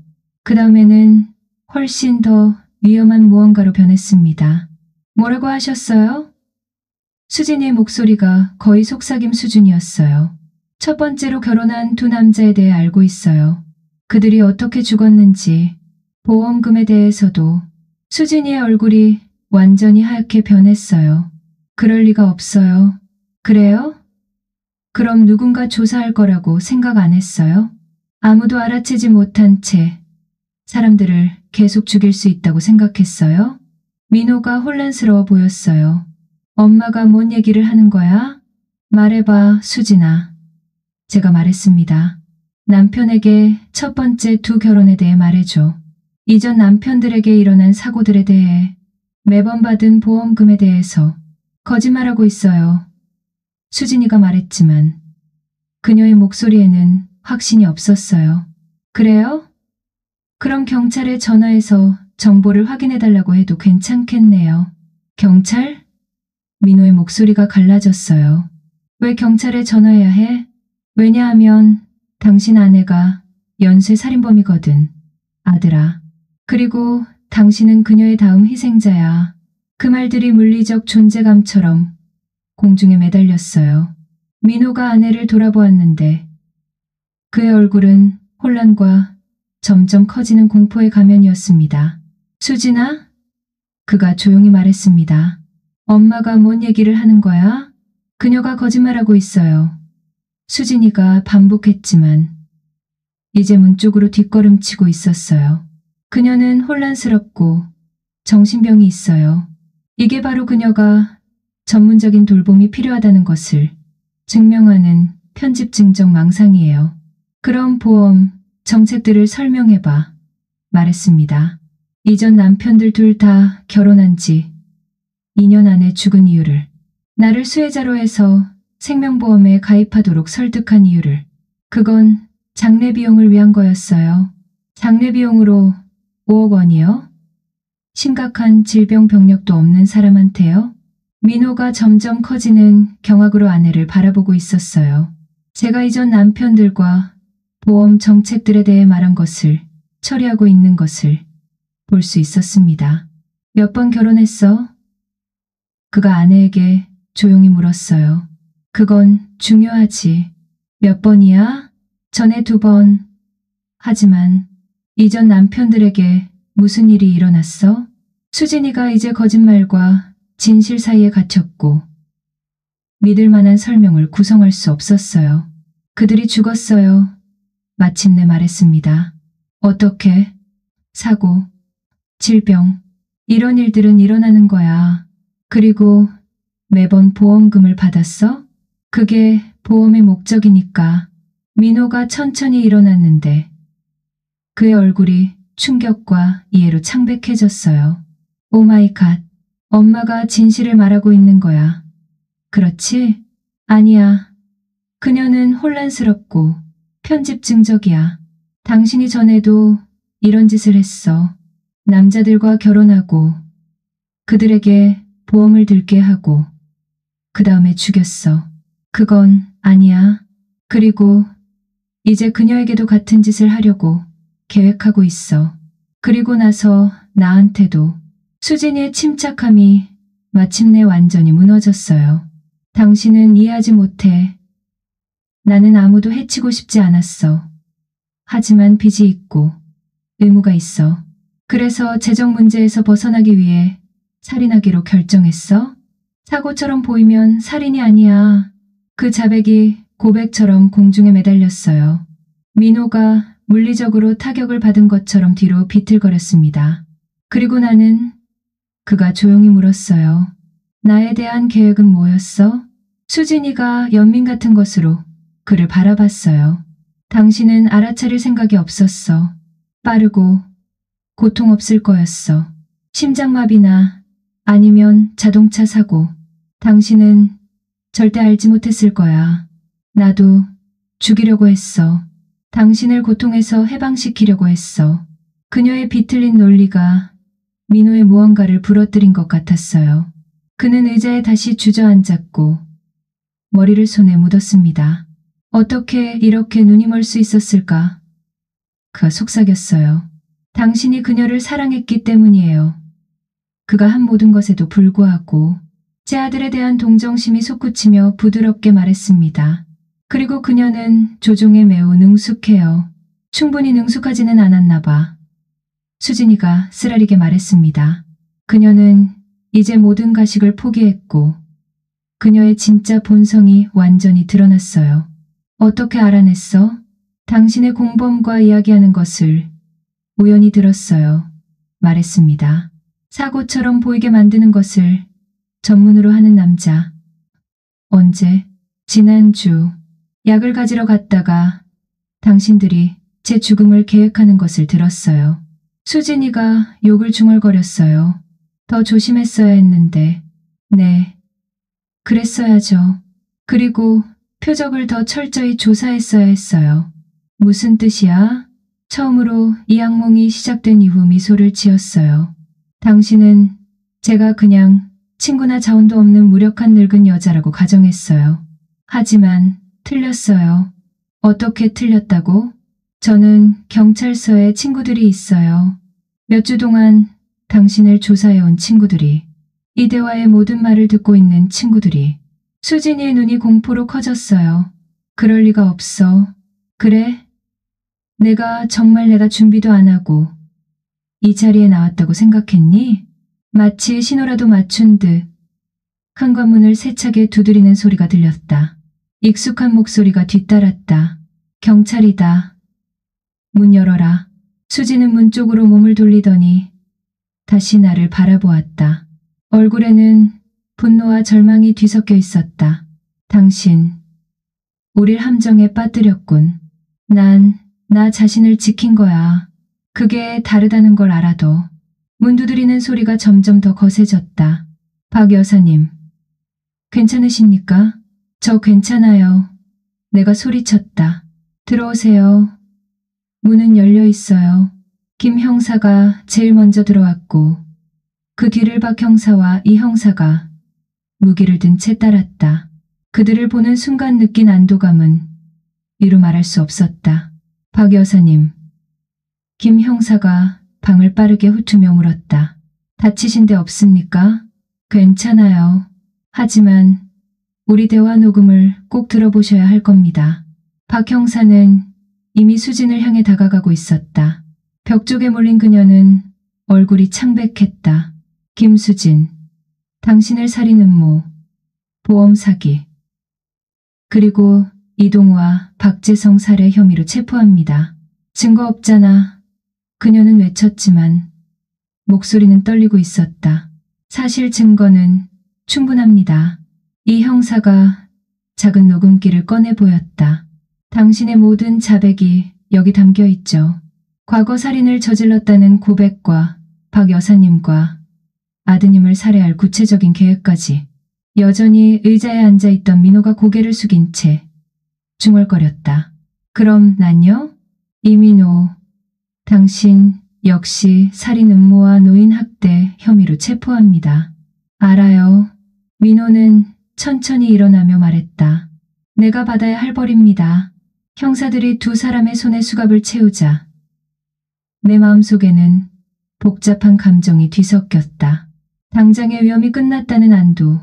그 다음에는 훨씬 더 위험한 무언가로 변했습니다. 뭐라고 하셨어요? 수진이의 목소리가 거의 속삭임 수준이었어요. 첫 번째로 결혼한 두 남자에 대해 알고 있어요. 그들이 어떻게 죽었는지, 보험금에 대해서도. 수진이의 얼굴이 완전히 하얗게 변했어요. 그럴 리가 없어요. 그래요? 그럼 누군가 조사할 거라고 생각 안 했어요? 아무도 알아채지 못한 채 사람들을 계속 죽일 수 있다고 생각했어요? 민호가 혼란스러워 보였어요. 엄마가 뭔 얘기를 하는 거야? 말해봐, 수진아. 제가 말했습니다. 남편에게 첫 번째 두 결혼에 대해 말해줘. 이전 남편들에게 일어난 사고들에 대해, 매번 받은 보험금에 대해서 거짓말하고 있어요. 수진이가 말했지만 그녀의 목소리에는 확신이 없었어요. 그래요? 그럼 경찰에 전화해서 정보를 확인해달라고 해도 괜찮겠네요. 경찰? 민호의 목소리가 갈라졌어요. 왜 경찰에 전화해야 해? 왜냐하면 당신 아내가 연쇄 살인범이거든. 아들아. 그리고 당신은 그녀의 다음 희생자야. 그 말들이 물리적 존재감처럼 공중에 매달렸어요. 민호가 아내를 돌아보았는데 그의 얼굴은 혼란과 점점 커지는 공포의 가면이었습니다. 수진아? 그가 조용히 말했습니다. 엄마가 뭔 얘기를 하는 거야? 그녀가 거짓말하고 있어요. 수진이가 반복했지만 이제 문 쪽으로 뒷걸음치고 있었어요. 그녀는 혼란스럽고 정신병이 있어요. 이게 바로 그녀가 전문적인 돌봄이 필요하다는 것을 증명하는 편집 증정 망상이에요. 그럼 보험 정책들을 설명해봐. 말했습니다. 이전 남편들 둘 다 결혼한 지 2년 안에 죽은 이유를, 나를 수혜자로 해서 생명보험에 가입하도록 설득한 이유를. 그건 장례 비용을 위한 거였어요. 장례 비용으로 5억 원이요? 심각한 질병 병력도 없는 사람한테요? 민호가 점점 커지는 경악으로 아내를 바라보고 있었어요. 제가 이전 남편들과 보험 정책들에 대해 말한 것을 처리하고 있는 것을 볼 수 있었습니다. 몇 번 결혼했어? 그가 아내에게 조용히 물었어요. 그건 중요하지. 몇 번이야? 전에 2번. 하지만 이전 남편들에게 무슨 일이 일어났어? 수진이가 이제 거짓말과 진실 사이에 갇혔고 믿을 만한 설명을 구성할 수 없었어요. 그들이 죽었어요. 마침내 말했습니다. 어떻게? 사고, 질병, 이런 일들은 일어나는 거야. 그리고 매번 보험금을 받았어? 그게 보험의 목적이니까. 민호가 천천히 일어났는데 그의 얼굴이 충격과 이해로 창백해졌어요. 오 마이 갓, 엄마가 진실을 말하고 있는 거야. 그렇지? 아니야. 그녀는 혼란스럽고 편집증적이야. 당신이 전에도 이런 짓을 했어. 남자들과 결혼하고 그들에게 보험을 들게 하고 그 다음에 죽였어. 그건 아니야. 그리고 이제 그녀에게도 같은 짓을 하려고 계획하고 있어. 그리고 나서 나한테도. 수진이의 침착함이 마침내 완전히 무너졌어요. 당신은 이해하지 못해. 나는 아무도 해치고 싶지 않았어. 하지만 빚이 있고 의무가 있어. 그래서 재정 문제에서 벗어나기 위해 살인하기로 결정했어? 사고처럼 보이면 살인이 아니야. 그 자백이 고백처럼 공중에 매달렸어요. 민호가 물리적으로 타격을 받은 것처럼 뒤로 비틀거렸습니다. 그리고 나는 그가 조용히 물었어요. 나에 대한 계획은 뭐였어? 수진이가 연민 같은 것으로 그를 바라봤어요. 당신은 알아차릴 생각이 없었어. 빠르고 고통 없을 거였어. 심장마비나 아니면 자동차 사고. 당신은 절대 알지 못했을 거야. 나도 죽이려고 했어. 당신을 고통에서 해방시키려고 했어. 그녀의 비틀린 논리가 민호의 무언가를 부러뜨린 것 같았어요. 그는 의자에 다시 주저앉았고 머리를 손에 묻었습니다. 어떻게 이렇게 눈이 멀 수 있었을까? 그가 속삭였어요. 당신이 그녀를 사랑했기 때문이에요. 그가 한 모든 것에도 불구하고 제 아들에 대한 동정심이 솟구치며 부드럽게 말했습니다. 그리고 그녀는 조종에 매우 능숙해요. 충분히 능숙하지는 않았나 봐. 수진이가 쓰라리게 말했습니다. 그녀는 이제 모든 가식을 포기했고 그녀의 진짜 본성이 완전히 드러났어요. 어떻게 알아냈어? 당신의 공범과 이야기하는 것을 우연히 들었어요. 말했습니다. 사고처럼 보이게 만드는 것을 전문으로 하는 남자. 언제? 지난주 약을 가지러 갔다가 당신들이 제 죽음을 계획하는 것을 들었어요. 수진이가 욕을 중얼거렸어요. 더 조심했어야 했는데. 네, 그랬어야죠. 그리고 표적을 더 철저히 조사했어야 했어요. 무슨 뜻이야? 처음으로 이 악몽이 시작된 이후 미소를 지었어요. 당신은 제가 그냥 친구나 자원도 없는 무력한 늙은 여자라고 가정했어요. 하지만 틀렸어요. 어떻게 틀렸다고? 저는 경찰서에 친구들이 있어요. 몇 주 동안 당신을 조사해온 친구들이, 이 대화의 모든 말을 듣고 있는 친구들이. 수진이의 눈이 공포로 커졌어요. 그럴 리가 없어. 그래? 정말 내가 준비도 안 하고 이 자리에 나왔다고 생각했니? 마치 신호라도 맞춘 듯 현관문을 세차게 두드리는 소리가 들렸다. 익숙한 목소리가 뒤따랐다. 경찰이다. 문 열어라. 수지는 문 쪽으로 몸을 돌리더니 다시 나를 바라보았다. 얼굴에는 분노와 절망이 뒤섞여 있었다. 당신, 우릴 함정에 빠뜨렸군. 나 자신을 지킨 거야. 그게 다르다는 걸 알아도. 문 두드리는 소리가 점점 더 거세졌다. 박 여사님, 괜찮으십니까? 저 괜찮아요. 내가 소리쳤다. 들어오세요. 문은 열려 있어요. 김 형사가 제일 먼저 들어왔고 그 뒤를 박 형사와 이 형사가 무기를 든 채 따랐다. 그들을 보는 순간 느낀 안도감은 이루 말할 수 없었다. 박 여사님. 김 형사가 방을 빠르게 훑으며 물었다. 다치신 데 없습니까? 괜찮아요. 하지만 우리 대화 녹음을 꼭 들어보셔야 할 겁니다. 박 형사는 이미 수진을 향해 다가가고 있었다. 벽 쪽에 몰린 그녀는 얼굴이 창백했다. 김수진, 당신을 살인 음모, 보험 사기, 그리고 이동우와 박재성 살해 혐의로 체포합니다. 증거 없잖아. 그녀는 외쳤지만 목소리는 떨리고 있었다. 사실 증거는 충분합니다. 이 형사가 작은 녹음기를 꺼내 보였다. 당신의 모든 자백이 여기 담겨 있죠. 과거 살인을 저질렀다는 고백과 박 여사님과 아드님을 살해할 구체적인 계획까지. 여전히 의자에 앉아있던 민호가 고개를 숙인 채 중얼거렸다. 그럼 난요? 이민호, 당신 역시 살인 음모와 노인 학대 혐의로 체포합니다. 알아요. 민호는 천천히 일어나며 말했다. 내가 받아야 할 벌입니다. 형사들이 두 사람의 손에 수갑을 채우자 내 마음속에는 복잡한 감정이 뒤섞였다. 당장의 위험이 끝났다는 안도,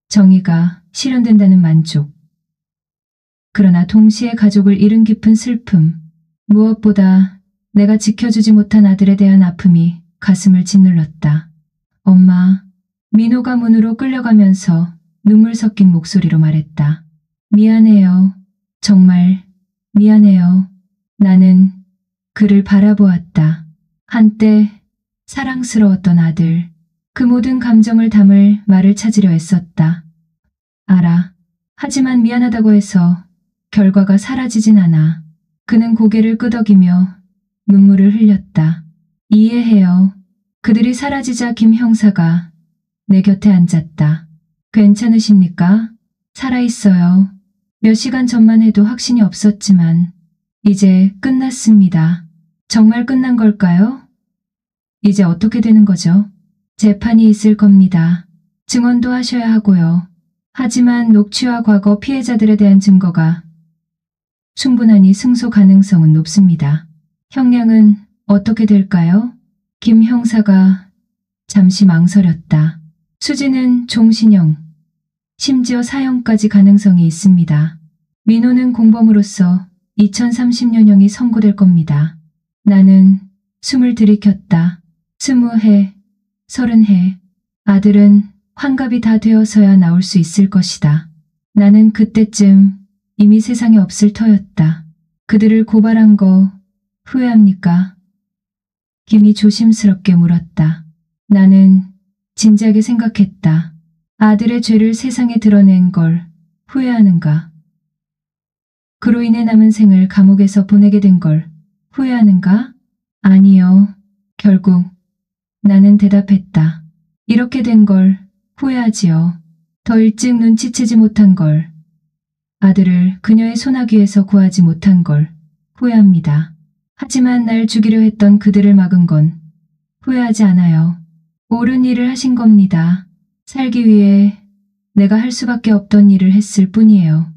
정의가 실현된다는 만족, 그러나 동시에 가족을 잃은 깊은 슬픔, 무엇보다 내가 지켜주지 못한 아들에 대한 아픔이 가슴을 짓눌렀다. 엄마, 민호가 문으로 끌려가면서 눈물 섞인 목소리로 말했다. 미안해요. 정말 미안해요. 나는 그를 바라보았다. 한때 사랑스러웠던 아들, 그 모든 감정을 담을 말을 찾으려 애썼다. 알아. 하지만 미안하다고 해서 결과가 사라지진 않아. 그는 고개를 끄덕이며 눈물을 흘렸다. 이해해요. 그들이 사라지자 김 형사가 내 곁에 앉았다. 괜찮으십니까? 살아있어요. 몇 시간 전만 해도 확신이 없었지만 이제 끝났습니다. 정말 끝난 걸까요? 이제 어떻게 되는 거죠? 재판이 있을 겁니다. 증언도 하셔야 하고요. 하지만 녹취와 과거 피해자들에 대한 증거가 충분하니 승소 가능성은 높습니다. 형량은 어떻게 될까요? 김 형사가 잠시 망설였다. 수지는 종신형, 심지어 사형까지 가능성이 있습니다. 민호는 공범으로서 2030년형이 선고될 겁니다. 나는 숨을 들이켰다. 20해, 30해, 아들은 환갑이 다 되어서야 나올 수 있을 것이다. 나는 그때쯤 이미 세상에 없을 터였다. 그들을 고발한 거 후회합니까? 김이 조심스럽게 물었다. 나는 진지하게 생각했다. 아들의 죄를 세상에 드러낸 걸 후회하는가? 그로 인해 남은 생을 감옥에서 보내게 된 걸 후회하는가? 아니요. 결국 나는 대답했다. 이렇게 된 걸 후회하지요. 더 일찍 눈치채지 못한 걸, 아들을 그녀의 소나기에서 구하지 못한 걸 후회합니다. 하지만 날 죽이려 했던 그들을 막은 건 후회하지 않아요. 옳은 일을 하신 겁니다. 살기 위해 내가 할 수밖에 없던 일을 했을 뿐이에요.